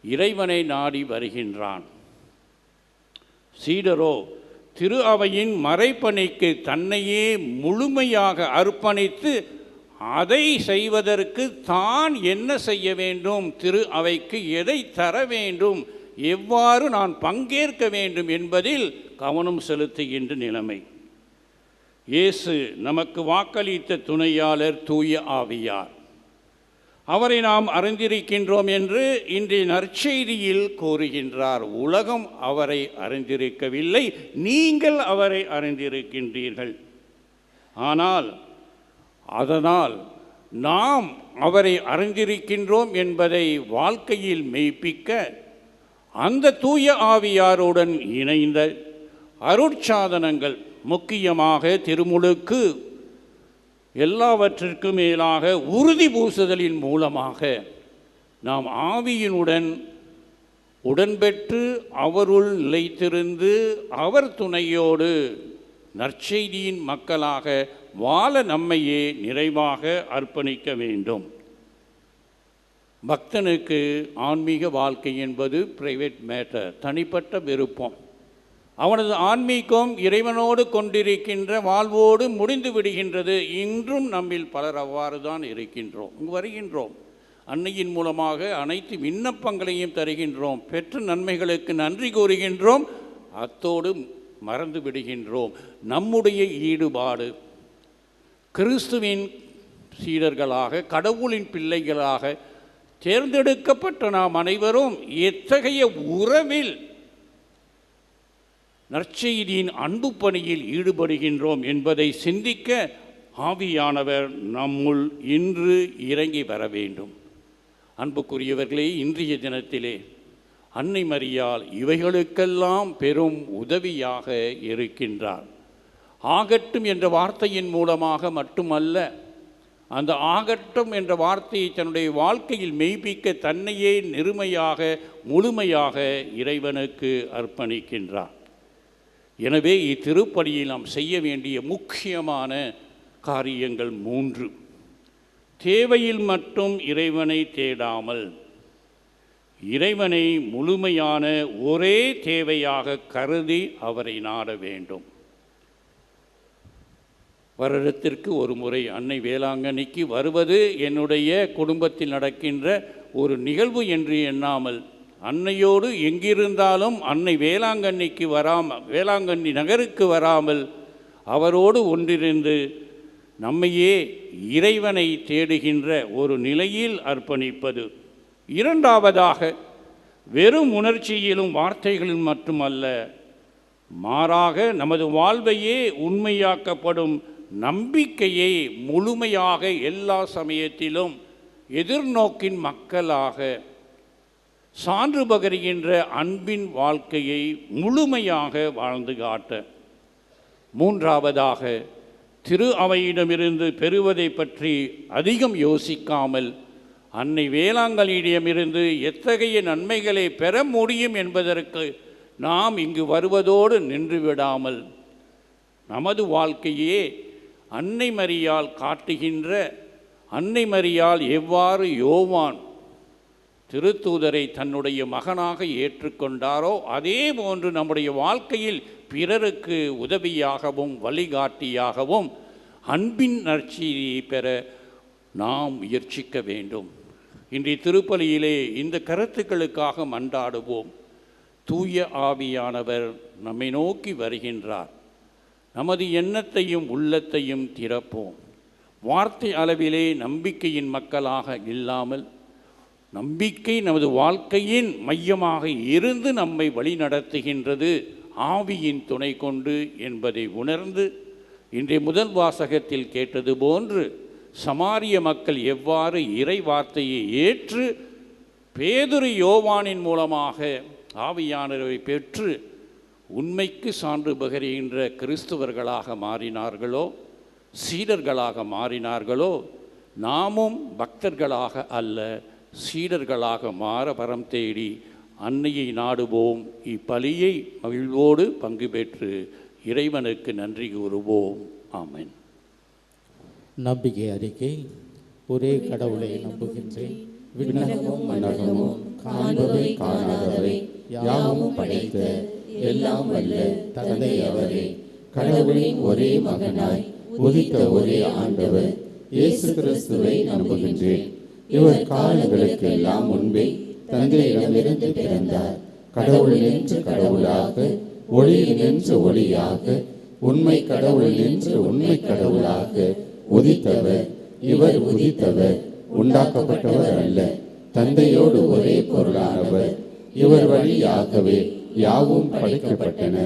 இறைவனை நாடி வருகின்றான். சீடரோ திரு அவையின் மறைப்பணிக்கு தன்னையே முழுமையாக அர்ப்பணித்து அதை செய்வதற்கு தான் என்ன செய்ய வேண்டும், திரு அவைக்கு எதை தர வேண்டும், எவ்வாறு நான் பங்கேற்க வேண்டும் என்பதில் கவனம் செலுத்துகின்ற நிலைமை. இயேசு நமக்கு வாக்களித்த துணையாளர் தூய ஆவியார். அவரை நாம் அறிந்திருக்கின்றோம் என்று இன்றைய நற்செய்தியில் கூறுகின்றார். உலகம் அவரை அறிந்திருக்கவில்லை, நீங்கள் அவரை அறிந்திருக்கின்றீர்கள். அதனால் நாம் அவரை அறிந்திருக்கின்றோம் என்பதை வாழ்க்கையில் மெய்ப்பிக்க அந்த தூய ஆவியாருடன் இணைந்த அருட்சாதனங்கள், முக்கியமாக திருமுழுக்கு, எல்லாவற்றிற்கும் மேலாக உறுதி பூசுதலின் மூலமாக நாம் ஆவியினுடன் உடன்பெற்று அவருள் நிலைத்திருந்து அவர் துணையோடு நற்செய்தியின் மக்களாக வாழ நம்மையே நிறைவாக அர்ப்பணிக்க வேண்டும். பக்தனுக்கு ஆன்மீக வாழ்க்கை என்பது பிரைவேட் மேட்டர், தனிப்பட்ட விருப்பம். அவனது ஆன்மீகம் இறைவனோடு கொண்டிருக்கின்ற வாழ்வோடு முடிந்து விடுகின்றது. இன்றும் நம்மில் பலர் அவ்வாறு தான் இருக்கின்றோம். இங்கு வருகின்றோம், அன்னையின் மூலமாக அனைத்து விண்ணப்பங்களையும் தருகின்றோம், பெற்ற நன்மைகளுக்கு நன்றி கூறுகின்றோம், அத்தோடு மறந்து விடுகின்றோம். நம்முடைய ஈடுபாடு கிறிஸ்துவின் சீடர்களாக, கடவுளின் பிள்ளைகளாக தேர்ந்தெடுக்கப்பட்ட நாம் அனைவரும் எத்தகைய உறவில் நற்செய்தியின் அன்பு பணியில் ஈடுபடுகின்றோம் என்பதை சிந்திக்க ஆவியானவர் நம்முள் இன்று இறங்கி வர வேண்டும். அன்புக்குரியவர்களே, இன்றைய தினத்திலே அன்னை மரியாள் இவைகளுக்கெல்லாம் பெரும் உதவியாக இருக்கின்றார். ஆகட்டும் என்ற வார்த்தையின் மூலமாக மட்டுமல்ல, அந்த ஆகட்டும் என்ற வார்த்தையை தன்னுடைய வாழ்க்கையில் மெய்ப்பிக்க தன்னையே நெருமையாக முழுமையாக இறைவனுக்கு அர்ப்பணிக்கின்றார். எனவே இத்திருப்பலியில் நாம் செய்ய வேண்டிய முக்கியமான காரியங்கள் 3. தேவையில் மட்டும் இறைவனை தேடாமல், இறைவனை முழுமையான ஒரே தேவையாக கருதி அவரை நாட வேண்டும். வருடத்திற்கு ஒரு முறை அன்னை வேளாங்கண்ணிக்கு வருவது என்னுடைய குடும்பத்தில் நடக்கின்ற ஒரு நிகழ்வு என்று எண்ணாமல், அன்னையோடு எங்கிருந்தாலும் அன்னை வேளாங்கண்ணிக்கு வேளாங்கண்ணி நகருக்கு வராமல் அவரோடு ஒன்றிருந்து நம்மையே இறைவனை தேடுகின்ற ஒரு நிலையில் அர்ப்பணிப்பது. 2வதாக, வெறும் உணர்ச்சியிலும் வார்த்தைகளிலும் மட்டுமல்ல, மாறாக நமது வாழ்வையே உண்மையாக்கப்படும் நம்பிக்கையை முழுமையாக எல்லா சமயத்திலும் எதிர்நோக்கின் மக்களாக சான்று பகருகின்ற அன்பின் வாழ்க்கையை முழுமையாக வாழ்ந்து காட்ட. 3வதாக, திரு அவையிடமிருந்து பெறுவதை பற்றி அதிகம் யோசிக்காமல், அன்னை வேளாங்கண்ணியிடமிருந்து எத்தகைய நன்மைகளை பெற முடியும் என்பதற்கு நாம் இங்கு வருவதோடு நின்றுவிடாமல், நமது வாழ்க்கையே அன்னை மரியாள் காட்டுகின்ற, அன்னை மரியாள் எவ்வாறு யோவான் திருத்தூதரை தன்னுடைய மகனாக ஏற்றுக்கொண்டாரோ அதே போன்று நம்முடைய வாழ்க்கையில் பிறருக்கு உதவியாகவும் வழிகாட்டியாகவும் அன்பின் நற்செய்தியை பெற நாம் முயற்சிக்க வேண்டும். இன்றைய திருப்பலியிலே இந்த கருத்துக்களுக்காக மன்றாடுவோம். தூய ஆவியானவர் நம்மை நோக்கி வருகின்றார். நமது எண்ணத்தையும் உள்ளத்தையும் திறப்போம். வார்த்தை அளவிலே நம்பிக்கையின் மக்களாக இல்லாமல், நம்பிக்கை நமது வாழ்க்கையின் மையமாக இருந்து நம்மை வழிநடத்துகின்றது ஆவியின் துணை கொண்டு என்பதை உணர்ந்து, இன்றைய முதல் வாசகத்தில் கேட்டது போன்று சமாரிய மக்கள் எவ்வாறு இறை வார்த்தையை ஏற்று பேதுரு யோவானின் மூலமாக ஆவியானவரை பெற்று உண்மைக்கு சான்று பகருகின்ற கிறிஸ்துவர்களாக மாறினார்களோ, சீடர்களாக மாறினார்களோ, நாமும் பக்தர்களாக அல்ல சீடர்களாக மாற வரம் தேடி அன்னையை நாடுவோம். இப்பலியை மகிழ்வோடு பங்கு பெற்று இறைவனுக்கு நன்றி கூறுவோம். ஆமென். நம்பிக்கை அறிக்கை. ஒரே கடவுளை நம்புகின்றேன். விண்ணகமும் மன்னகமும் காண்பவை காணாதவை யாவும் படைத்த எல்லாம் வல்ல தந்தை அவரே, கடவுளின் ஒரே மகனாய் உதித்த ஒரே ஆண்டவர் இயேசு கிறிஸ்துவை நம்புகின்றேன். இவர் காலங்களுக்கு எல்லாம் முன்பே தந்தையிடமிருந்து பிறந்தார். கடவுள் நின்று கடவுளாக, ஒளியில் நின்று ஒளியாக, உண்மை கடவுள் நின்று உண்மை கடவுளாக உதித்தவர். இவர் உதித்தவர், உண்டாக்கப்பட்டவர் அல்ல, தந்தையோடு ஒரே பொருளானவர். இவர் வழியாகவே யாவும் படைக்கப்பட்டன.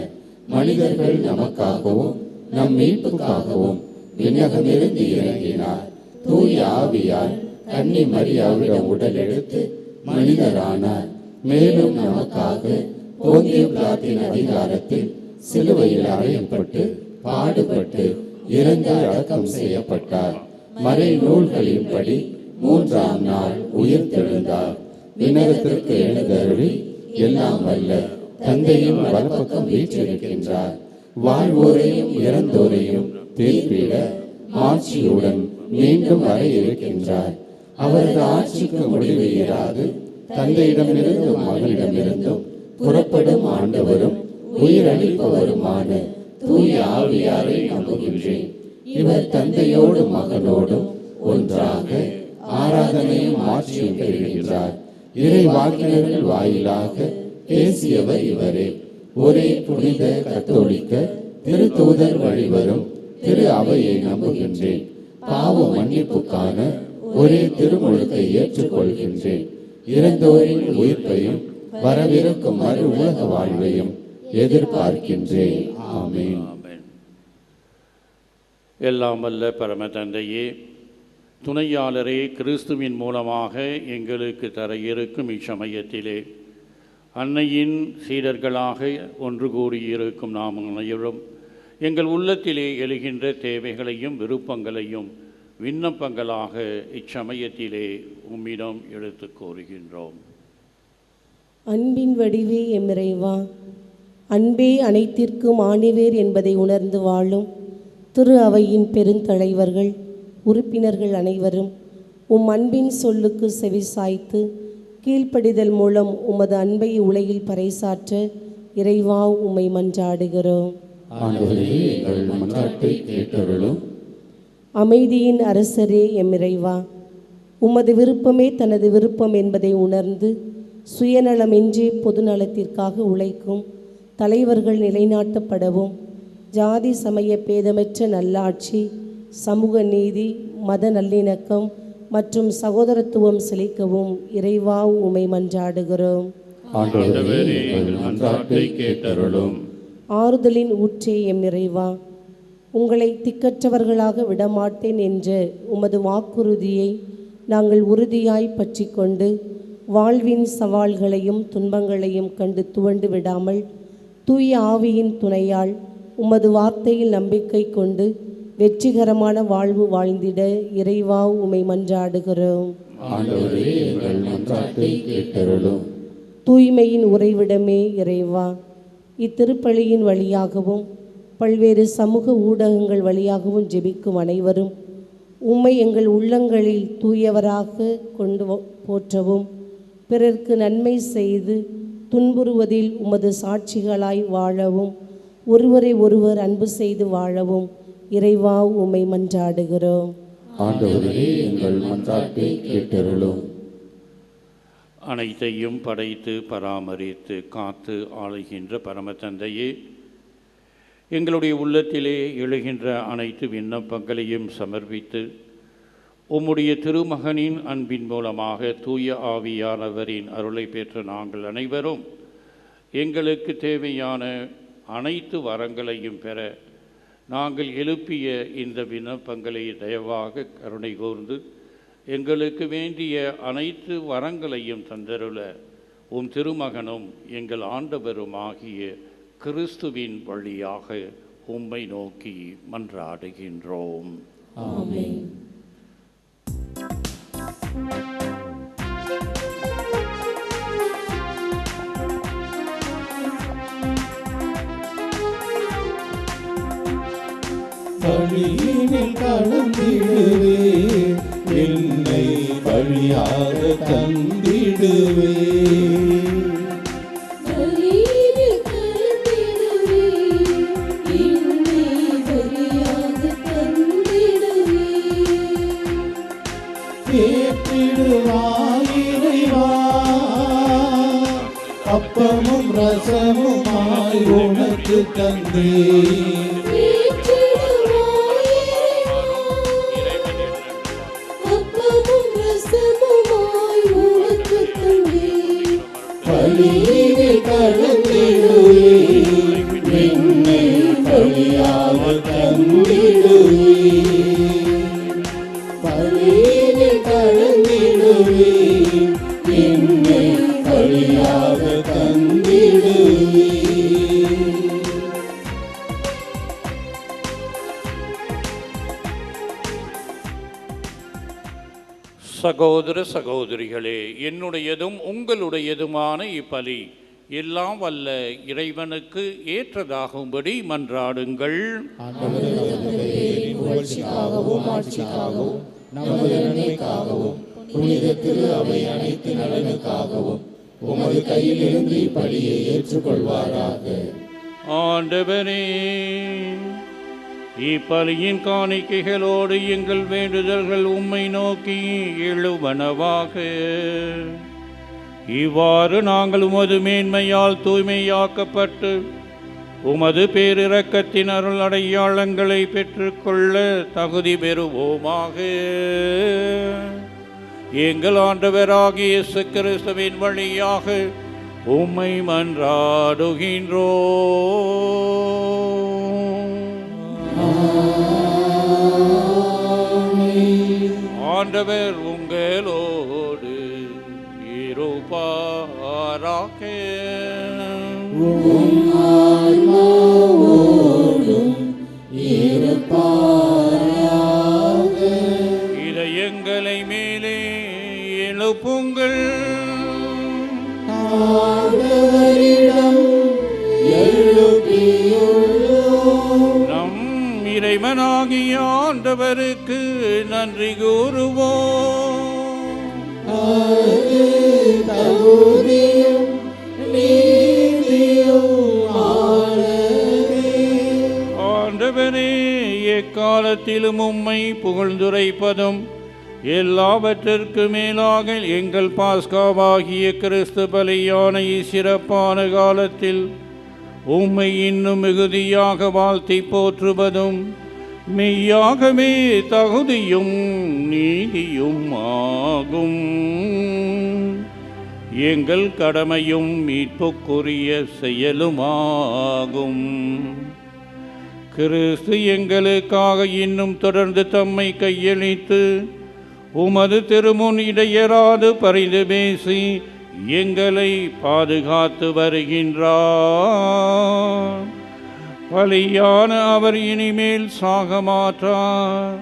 மனிதர்கள் நமக்காகவும் நம் மீட்புக்காகவும் விண்ணகமிருந்து இறங்கினார். தூய ஆவியால் கன்னி மரியாவிடம் உடல் எடுத்து மனிதரானார். மேலும் நமக்காக போந்திய பிலாத்தின் அதிகாரத்தில் சிலுவையில் அறையப்பட்டு பாடுபட்டு இறந்து அடக்கம் செய்யப்பட்டார். மறை நூல்களின்படி 3ஆம் நாள் உயிர்த்தெழுந்தார். விண்ணகத்திற்கு எழுந்தருளி எல்லாம் வல்ல தந்தையும் வலப்பக்கம் வீற்றிருக்கின்றார். வாழ்வோரையும் இறந்தோரையும் தீர்ப்பிட ஆட்சியுடன் மீண்டும் வர இருக்கின்றார். அவரது ஆட்சிக்கு முடிவு இராது. தந்தையிடமிருந்தும் மகனிடமிருந்தும் புறப்படும் ஆண்டவரும் உயிரளிப்பவருமான தூய ஆவியாரை நம்புகின்றேன். இவர் தந்தையோடும் மகனோடும் ஒன்றாக ஆராதனையும் ஆட்சியும் பெறுகின்றார். இறை வாக்கினர்கள் வாயிலாக பேசியவர் இவரே. ஒரே புனித கத்தோலிக்க திருத்தூதர் வழிவரும் திரு அவையை நம்புகின்றேன். பாவ மன்னிப்புக்கான ஒரே திருமுழுக்கை ஏற்றுக்கொள்கின்றேன். இறந்தோரின் உயிர்ப்பையும் வரவிருக்கும் மறு உலக வாழ்வையும் எதிர்பார்க்கின்றேன். ஆமென். எல்லாம் வல்ல பரம தந்தையே, துணையாளரே, கிறிஸ்துவின் மூலமாக எங்களுக்கு தர இருக்கும் இச்சமயத்திலே அன்னையின் சீடர்களாக ஒன்று கூடியிருக்கும் நாம் அனைவரும் எங்கள் உள்ளத்திலே எழுகின்ற தேவைகளையும் விருப்பங்களையும் விண்ணப்பங்களாக இச்சமயத்திலே உம்மிடம் எடுத்து கோருகின்றோம். அன்பின் வடிவே எம்மிறைவா, அன்பே அனைத்திற்கும் ஆணிவேர் என்பதை உணர்ந்து வாழும் திரு அவையின் பெருந்தலைவர்கள் உறுப்பினர்கள் அனைவரும் உம் அன்பின் சொல்லுக்கு செவிசாய்த்து கீழ்ப்படிதல் மூலம் உமது அன்பை உலகில் பறைசாற்ற இறைவா உம்மை மன்றாடுகிறோம். அமைதியின் அரசரே எம்மிறைவா, உமது விருப்பமே தனது விருப்பம் என்பதை உணர்ந்து சுயநலமின்றி பொதுநலத்திற்காக உழைக்கும் தலைவர்கள் நிலைநாட்டப்படவும், ஜாதி சமய பேதமற்ற நல்லாட்சி, சமூக நீதி, மத நல்லிணக்கம் மற்றும் சகோதரத்துவம் செழிக்கவும் இறைவா உம்மை மன்றாடுகிறோம். ஆறுதலின் ஊற்றே எம் இறைவா, உங்களை திக்கற்றவர்களாக விடமாட்டேன் என்ற உமது வாக்குறுதியை நாங்கள் உறுதியாய் பற்றி கொண்டு வாழ்வின் சவால்களையும் துன்பங்களையும் கண்டு துவண்டு விடாமல் தூய ஆவியின் துணையால் உமது வார்த்தையில் நம்பிக்கை கொண்டு வெற்றிகரமான வாழ்வு வாழ்ந்திட இறைவா உம்மை மன்றாடுகிறோம். தூய்மையின் உறைவிடமே இறைவா, இத்திருப்பலியின் வழியாகவும் பல்வேறு சமூக ஊடகங்கள் வழியாகவும் ஜெபிக்கும் அனைவரும் உம்மை எங்கள் உள்ளங்களில் தூயவராக கொண்டு போற்றவும், பிறர்க்கு நன்மை செய்து துன்புறுவதில் உமது சாட்சிகளாய் வாழவும், ஒருவரை ஒருவர் அன்பு செய்து வாழவும் இறைவா உம்மை மன்றாடுகிறோம். அனைத்தையும் படைத்து பராமரித்து காத்து ஆளுகின்ற பரமதந்தையே, எங்களுடைய உள்ளத்திலே எழுகின்ற அனைத்து விண்ணப்பங்களையும் சமர்ப்பித்து உம்முடைய திருமகனின் அன்பின் மூலமாக தூய ஆவியானவரின் அருளை பெற்ற நாங்கள் அனைவரும் எங்களுக்கு தேவையான அனைத்து வரங்களையும் பெற நாங்கள் எழுப்பிய இந்த விண்ணப்பங்களை தயவாக கருணை கூர்ந்து எங்களுக்கு வேண்டிய அனைத்து வரங்களையும் தந்தருள உம் திருமகனும் எங்கள் ஆண்டவருமாகிய கிறிஸ்துவின் வழியாக உம்மை நோக்கி மன்றாடுகின்றோம். ஆமென். பலியினில் கலந்திடுவே, என்னை பலியாக தந்திடுவே. ஏற்றிடுவாயிரைவா, அப்பமும் ரசமுமாய் உனக்கு தந்தே. பலியினில் கலந்திடுவே, என்னை பலியாக தந்திடுவே. பலியினில் கலந்திடுவே, என்னை பலியாக தந்திடுவே. சகோதர சகோதரிகளே, என்னுடையதும் உங்களுடையதுமான இப்பலி எல்லாம் வல்ல இறைவனுக்கு ஏற்றதாகும்படி மன்றாடுங்கள். ஆண்டவரே, இப்பலியின் காணிக்கைகளோடு எங்கள் வேண்டுதல்கள் உம்மை நோக்கி எழுவனவாக. இவ்வாறு நாங்கள் உமது மேன்மையால் தூய்மையாக்கப்பட்டு உமது பேரிரக்கத்தின் அருள் அடையாளங்களை பெற்றுக்கொள்ள தகுதி பெறுவோமாக. எங்கள் ஆண்டவராகிய இயேசு கிறிஸ்துவின் வழியாக உம்மை மன்றாடுகின்றோம். ஆண்டவர் உங்களோடு இருப்பாராக. இதயங்களை மேலே எழுப்புங்கள். நம் இறைவனாகிய ஆண்டவருக்கு நன்றி கூறுவோம். ஆண்டவரே, எக்காலத்திலும் உம்மை புகழ்ந்துரைப்பதும் எல்லாவற்றிற்கு மேலாக எங்கள் பாஸ்காவாகிய கிறிஸ்து பலியான சிறப்பான காலத்தில் உம்மை இன்னும் மிகுதியாக வாழ்த்தி போற்றுவதும் மெய்யாகவே தகுதியும் நீதியும் ஆகும். எங்கள் கடமையும் மீட்புக்குரிய செயலுமாகும். கிறிஸ்து எங்களுக்காக இன்னும் தொடர்ந்து தம்மை கையளித்து உமது திருமுன் இடையராது பரிந்து பேசி எங்களை பாதுகாத்து வருகின்றார். பலியான அவர் இனிமேல் சாக மாட்டார்.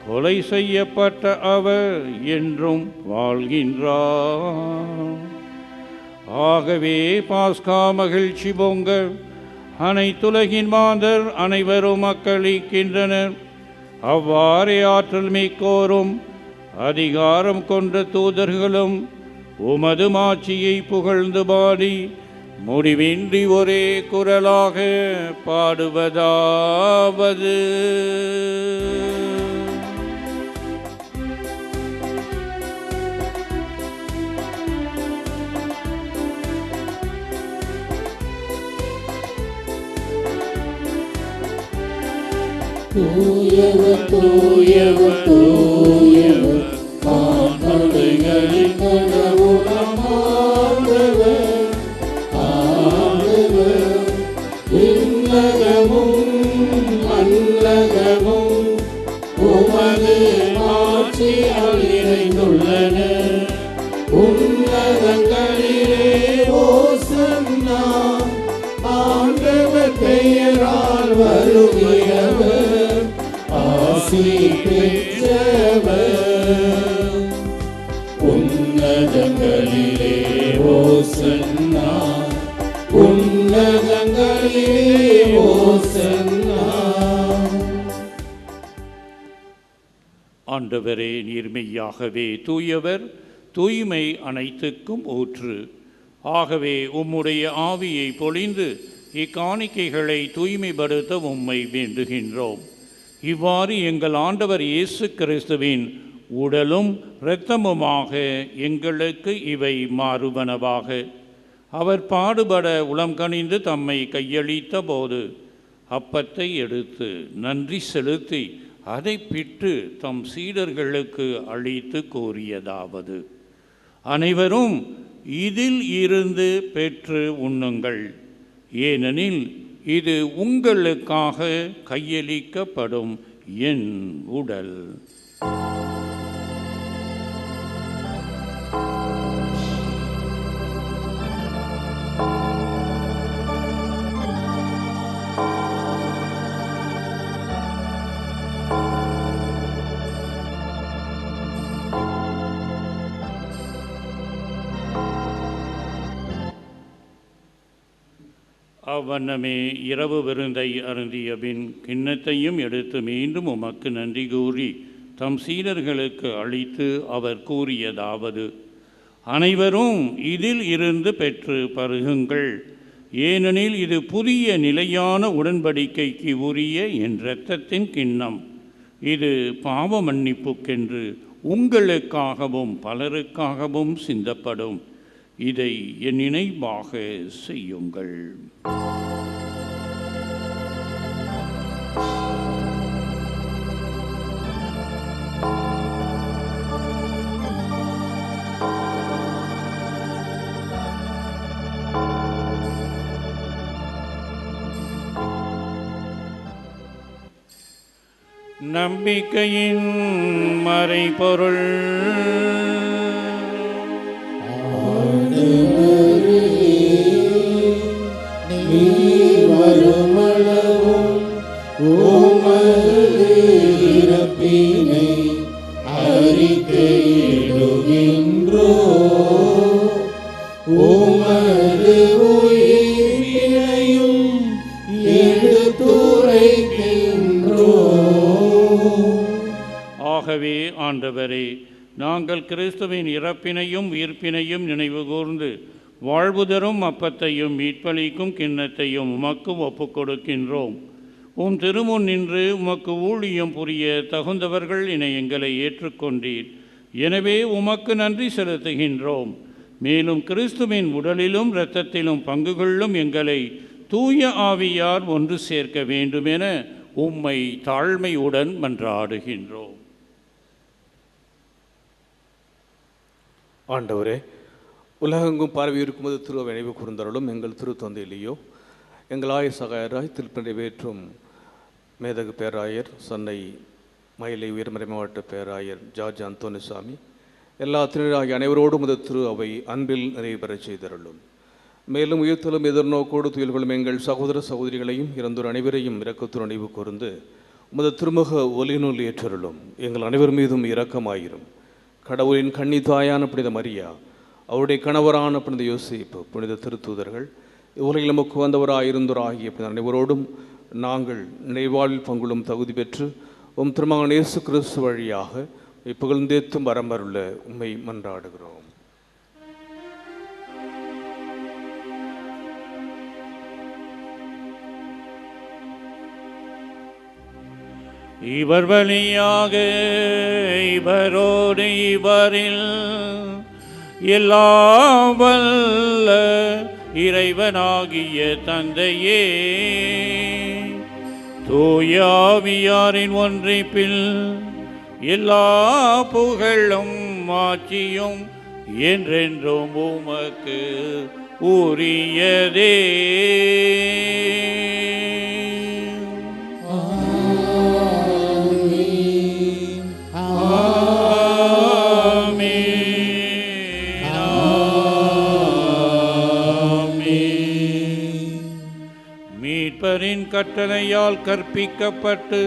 கொலை செய்யப்பட்ட அவர் என்றும் வாழ்கின்றார். ஆகவே பாஸ்கா மகிழ்ச்சி பொங்க அனைத்துலகின் மாந்தர் அனைவரும் மக்களிக்கின்றனர். அவ்வாறே ஆற்றல் மிக்கோரும் அதிகாரம் கொண்ட தூதர்களும் உமது மாட்சியை புகழ்ந்து பாடி முடிவின்றி ஒரே குரலாக பாடுவதாவது: தூயவர் தூயவர் தூயவர் வான்படைகளின் கடவுளமாண்டவர். ஆண்டவர் விண்ணகமும் மண்ணகமும் உமது ஆட்சியால் நிறைந்துள்ளன. உன்னதங்களிலே ஓசன்னா, ஆண்டவர் பெயரால் வருகிறவர் ஆசி பெற்றவர். உன்னதங்களிலே ஓசன்னா, உன்னதங்களிலே ஓசன்னா. ஆண்டவரே, நீர் மெய்யாகவே தூயவர், தூய்மை அனைத்துக்கும் ஊற்று. ஆகவே உம்முடைய ஆவியை பொழிந்து இக்காணிக்கைகளை தூய்மைப்படுத்த உம்மை வேண்டுகின்றோம். இவ்வாறு எங்கள் ஆண்டவர் இயேசு கிறிஸ்துவின் உடலும் இரத்தமுமாக எங்களுக்கு இவை மாறுவனவாக. அவர் பாடுபட உளம் கனிந்து தம்மை கையளித்த போது அப்பத்தை எடுத்து நன்றி செலுத்தி அதை பிட்டு தம் சீடர்களுக்கு அளித்து கூறியதாவது: அனைவரும் இதில் இருந்து பெற்று உண்ணுங்கள், ஏனெனில் இது உங்களுக்காக கையளிக்கப்படும் என் உடல். அவ்வண்ணமே இரவு விருந்தை அருந்திய பின் கிண்ணத்தையும் எடுத்து மீண்டும் உமக்கு நன்றி கூறி தம் சீடர்களுக்கு அளித்து அவர் கூறியதாவது: அனைவரும் இதில் இருந்து பெற்று பருகுங்கள், ஏனெனில் இது புதிய நிலையான உடன்படிக்கைக்கு உரிய என் இரத்தத்தின் கிண்ணம். இது பாவ மன்னிப்புக்கென்று உங்களுக்காகவும் பலருக்காகவும் சிந்தப்படும். இதை என் நினைவாக செய்யுங்கள். நம்பிக்கையின் மறைபொருள். வருமளவும் ஆகவே ஆண்டவரே, நாங்கள் கிறிஸ்துவின் இறப்பினையும் உயிர்ப்பினையும் நினைவு கூர்ந்து வாழ்வு தரும் அப்பத்தையும் மீட்பளிக்கும் கிண்ணத்தையும் உமக்கு ஒப்புக் கொடுக்கின்றோம். உம் திருமுன் நின்று உமக்கு ஊழியம் புரிய தகுந்தவர்கள் என எங்களை ஏற்றுக்கொண்டீர். எனவே உமக்கு நன்றி செலுத்துகின்றோம். மேலும் கிறிஸ்துவின் உடலிலும் இரத்தத்திலும் பங்கு கொள்ளும் எங்களை தூய ஆவியார் ஒன்று சேர்க்க வேண்டுமென உம்மை தாழ்மையுடன் மன்றாடுகின்றோம். ஆண்டவரே, உலகெங்கும் பரவி இருக்கும்போது திருவை நினைவு கூர்ந்தருளும் எங்கள் திருத்தந்தையிலேயோ எங்கள் ஆயர் சகாயராய் திருப்பநிவேற்றும் மேதகு பேராயர் சென்னை மயிலை உயர்மறை மாவட்ட பேராயர் ஜார்ஜ் அந்தோனிசாமி எல்லா திருநீராகிய அனைவரோடும் உமது திரு அவை அன்பில் நிறைவு பெறச் செய்தருளும். மேலும் உயிர்த்தலும் எதிர்நோக்கோடு துயில்களும் எங்கள் சகோதர சகோதரிகளையும் இறந்தோர் அனைவரையும் இரக்கத்துடன் நினைவு கூர்ந்து உமது திருமுக ஒலிநூல் ஏற்றருளும். எங்கள் அனைவர் மீதும் இரக்கமாயிரும். கடவுளின் கன்னி தாயான புனித மரியா, அவருடைய கணவரான புனித யோசேப்பு, புனித திருத்தூதர்கள், உலகில் நமக்கு வந்தவராயிருந்தோராகிய புனித அனைவரோடும் நாங்கள் நினைவாழ்வில் பங்குள்ளும் தகுதி பெற்று உம் திருமகன் இயேசு கிறிஸ்து வழியாக புகழ்ந்தேத்தும் வரம்பருள்ள உம்மை மன்றாடுகிறோம். இவர் வழியாக இவரோடு இவரில் எல்லாம் வல்ல இறைவனாகிய தந்தையே, தூய ஆவியாரின் ஒன்றிப்பில் எல்லா புகழும் ஆட்சியும் என்றென்றும் உமக்கு உரியதே. மீட்பரின் கட்டளையால் கற்பிக்கப்பட்டு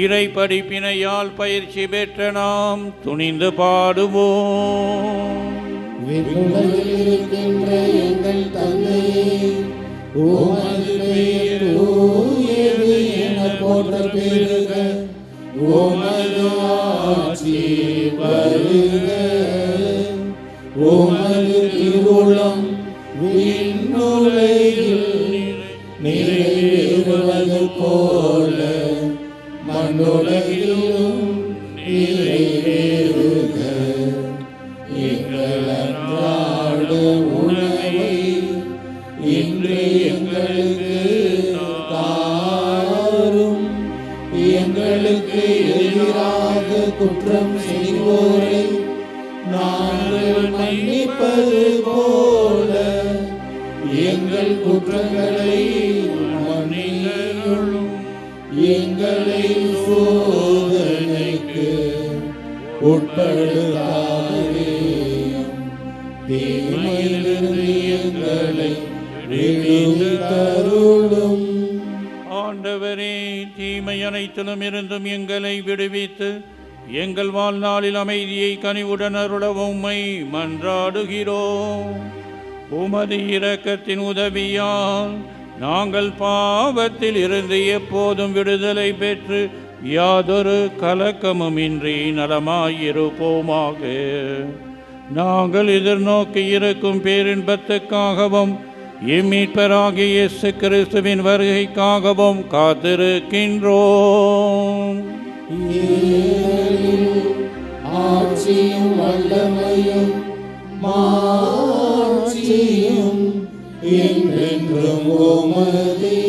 இறை படிப்பினையால் பயிற்சி பெற்ற நாம் துணிந்து பாடுவோம். விண்ணுலகில் இருக்கின்ற எங்கள் தந்தையே, உமது பெயர் தூயது என போற்ற பெறுக. உமது ஆட்சி வருக. உமது திருவுளம் விண்ணுலகில் நிறைவேறுவது போல மண்ணுலகிலும் நிறைவேறுக. எங்கள் அன்றாட உணவை இன்று எங்களுக்கு தாரும். எங்களுக்கு எதிராக குற்றம் செய்வோரை நாங்கள் மன்னிப்பது போல எங்கள் குற்றங்களை மன்னியும். எங்களை சோதனைக்கு உட்படுத்தாதேயும், தீமையிலிருந்து எங்களை விடுவித்தருளும். ஆண்டவரே, தீமை அனைத்திலும் இருந்தும் எங்களை விடுவித்து எங்கள் வாழ்நாளில் அமைதியை கனிவுடன் அருளவும் உம்மை மன்றாடுகிறோம். உமது இரக்கத்தின் உதவியால் நாங்கள் பாவத்தில் இருந்து எப்போதும் விடுதலை பெற்று யாதொரு கலக்கமுமின்றி நலமாயிருப்போமாக. நாங்கள் எதிர்நோக்கி இருக்கும் பேரின்பத்துக்காகவும் இம்மீட்பராகிய இயேசு கிறிஸ்துவின் வருகைக்காகவும் காத்திருக்கின்றோம். ஆட்சியும் வல்லமையும் மாட்சியும் என்றென்றும் உமதே.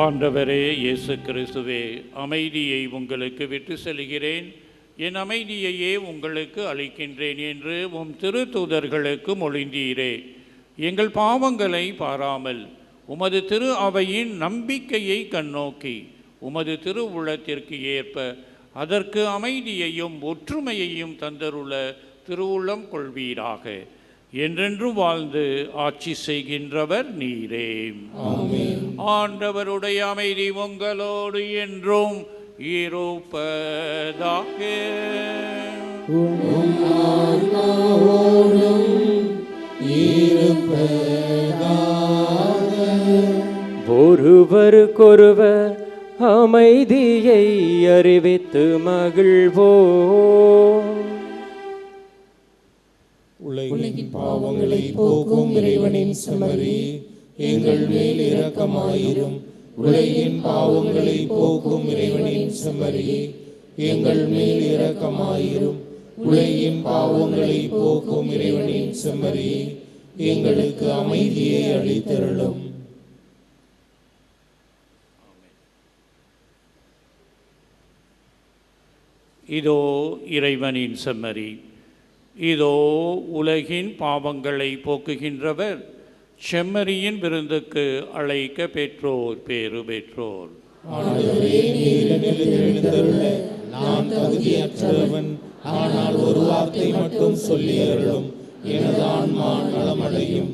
ஆண்டவரே இயேசு கிறிஸ்துவே, அமைதியை உங்களுக்கு விட்டு செல்கிறேன், என் அமைதியையே உங்களுக்கு அளிக்கின்றேன் என்று உம் திருத்தூதர்களுக்கு மொழிந்தீரே. எங்கள் பாவங்களை பாராமல் உமது திரு அவையின் நம்பிக்கையை கண்ணோக்கி உமது திரு உள்ளத்திற்கு ஏற்ப அதற்கு அமைதியையும் ஒற்றுமையையும் தந்தருள திருவுள்ளம் கொள்வீராக. என்றென்றும் வாழ்ந்து ஆட்சி செய்கின்றவர் நீரே. ஆண்டவருடைய அமைதி உங்களோடு என்றும் இருப்பதாக. ஒருவருக்கொருவர் அமைதியை அறிவித்து மகிழ்வோம். உலகின் பாவங்களை போக்கும் இறைவனின் செம்மறி, எங்கள் மேல் இரக்கமாயிரும். உலகின் பாவங்களை போக்கும் இறைவனின் செம்மறி, எங்கள் மேல் இரக்கமாயிரும். உலகின் பாவங்களை போக்கும் இறைவனின் செம்மறி, எங்களுக்கு அமைதியை அளித்தருளும். இதோ இறைவனின் செம்மறி, இதோ உலகின் பாவங்களை போக்குகின்றவர். செம்மறியின் விருந்துக்கு அழைக்க பெற்றோர் பேறு பெற்றோர். ஆண்டவரே, நீர் என்னில் எழுந்தருள நான் தகுதியற்றவன். ஆனால் ஒரு வார்த்தை மட்டும் சொல்லி அருளும், எனது ஆன்மா நலமடையும்.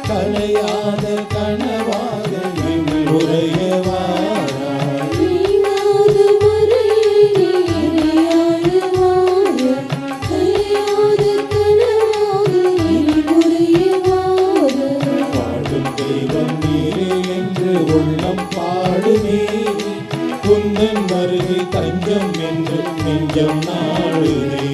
கலையாத கனவாக பாடும் தெய்வம் நீரே என்று உள்ளம் பாடுமே. குந்தன் வருகை தஞ்சம் என்று நெஞ்சம் நாடுதே.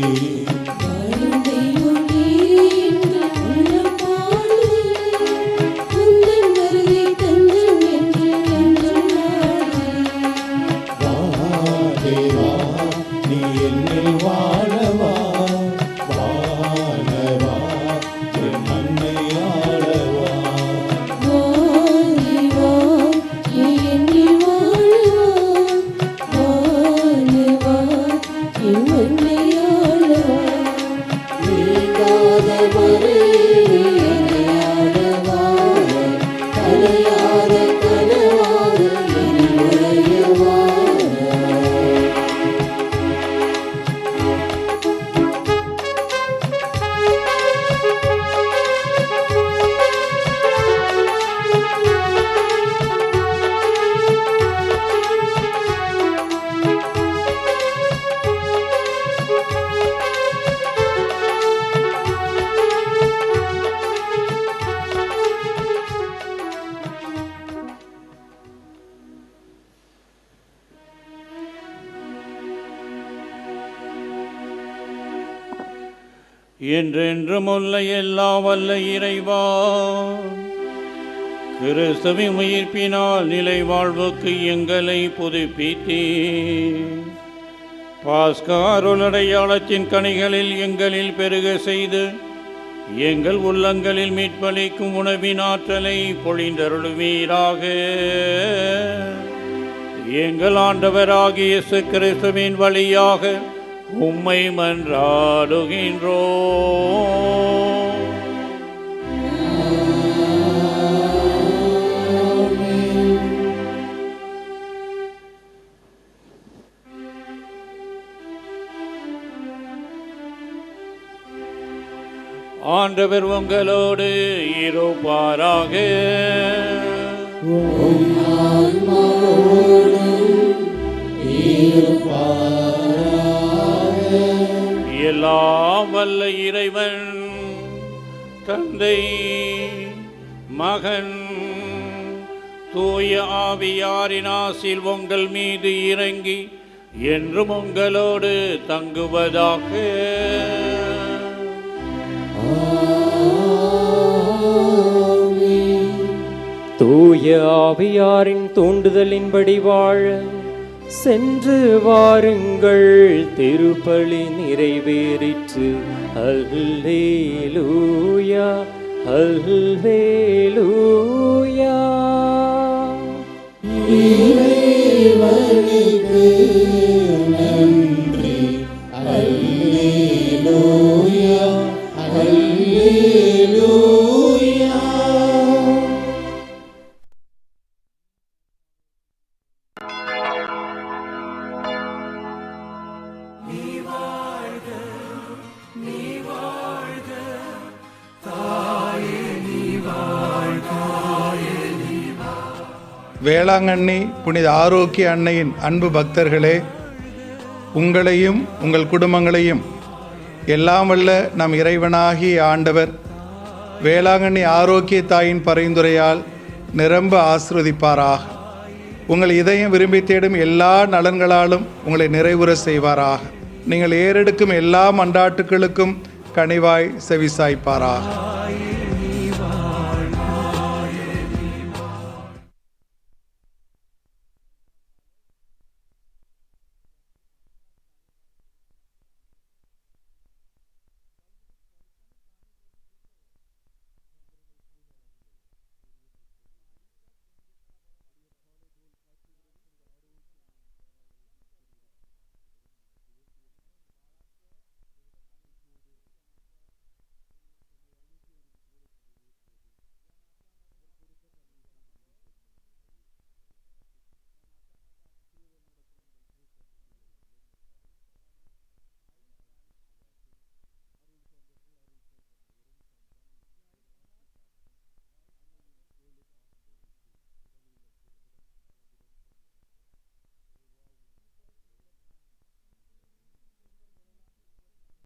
என்றென்றும் உள்ள எல்லா வல்ல இறைவா, கிறிஸ்துவின் உயிர்ப்பினால் நிலை வாழ்வுக்கு எங்களை புதுப்பித்தே பாஸ்கா அருளடையாளத்தின் கனிகளில் எங்களில் பெருக செய்து எங்கள் உள்ளங்களில் மீட்பளிக்கும் உணவின் ஆற்றலை பொழிந்தருளுவீராக. எங்கள் ஆண்டவராகிய இயேசு கிறிஸ்துவின் வழியாக உம்மை மன்றாடுகின்றோம். ஆண்டவர் உங்களோடு இருப்பாராக. எல்லாம் வல்ல இறைவன் தந்தை, மகன், தூய ஆவியாரின் ஆசீர் உங்கள் மீது இறங்கி என்றும் உங்களோடு தங்குவதாக. தூய ஆவியாரின் தூண்டுதலின்படி வாழ சென்று வாருங்கள். திருப்பலி நிறைவேறிற்று. அல்லேலூயா, அல்லேலூயா. இறைவனுக்கு நன்றி. அல்லேலூயா, அல்லேலூயா. தாயே நீ வேளாங்கண்ணி புனித ஆரோக்கிய அன்னையின் அன்பு பக்தர்களே, உங்களையும் உங்கள் குடும்பங்களையும் எல்லாம் வல்ல நம் இறைவனாகிய ஆண்டவர் வேளாங்கண்ணி ஆரோக்கிய தாயின் பரிந்துரையால் நிரம்ப ஆசீர்வதிப்பாராக. உங்கள் இதயம் விரும்பி தேடும் எல்லா நலன்களாலும் உங்களை நிறைவுற செய்வாராக. நீங்கள் ஏறெடுக்கும் எல்லா மன்றாட்டுகளுக்கும் கனிவாய் செவிசாய்ப்பாராக.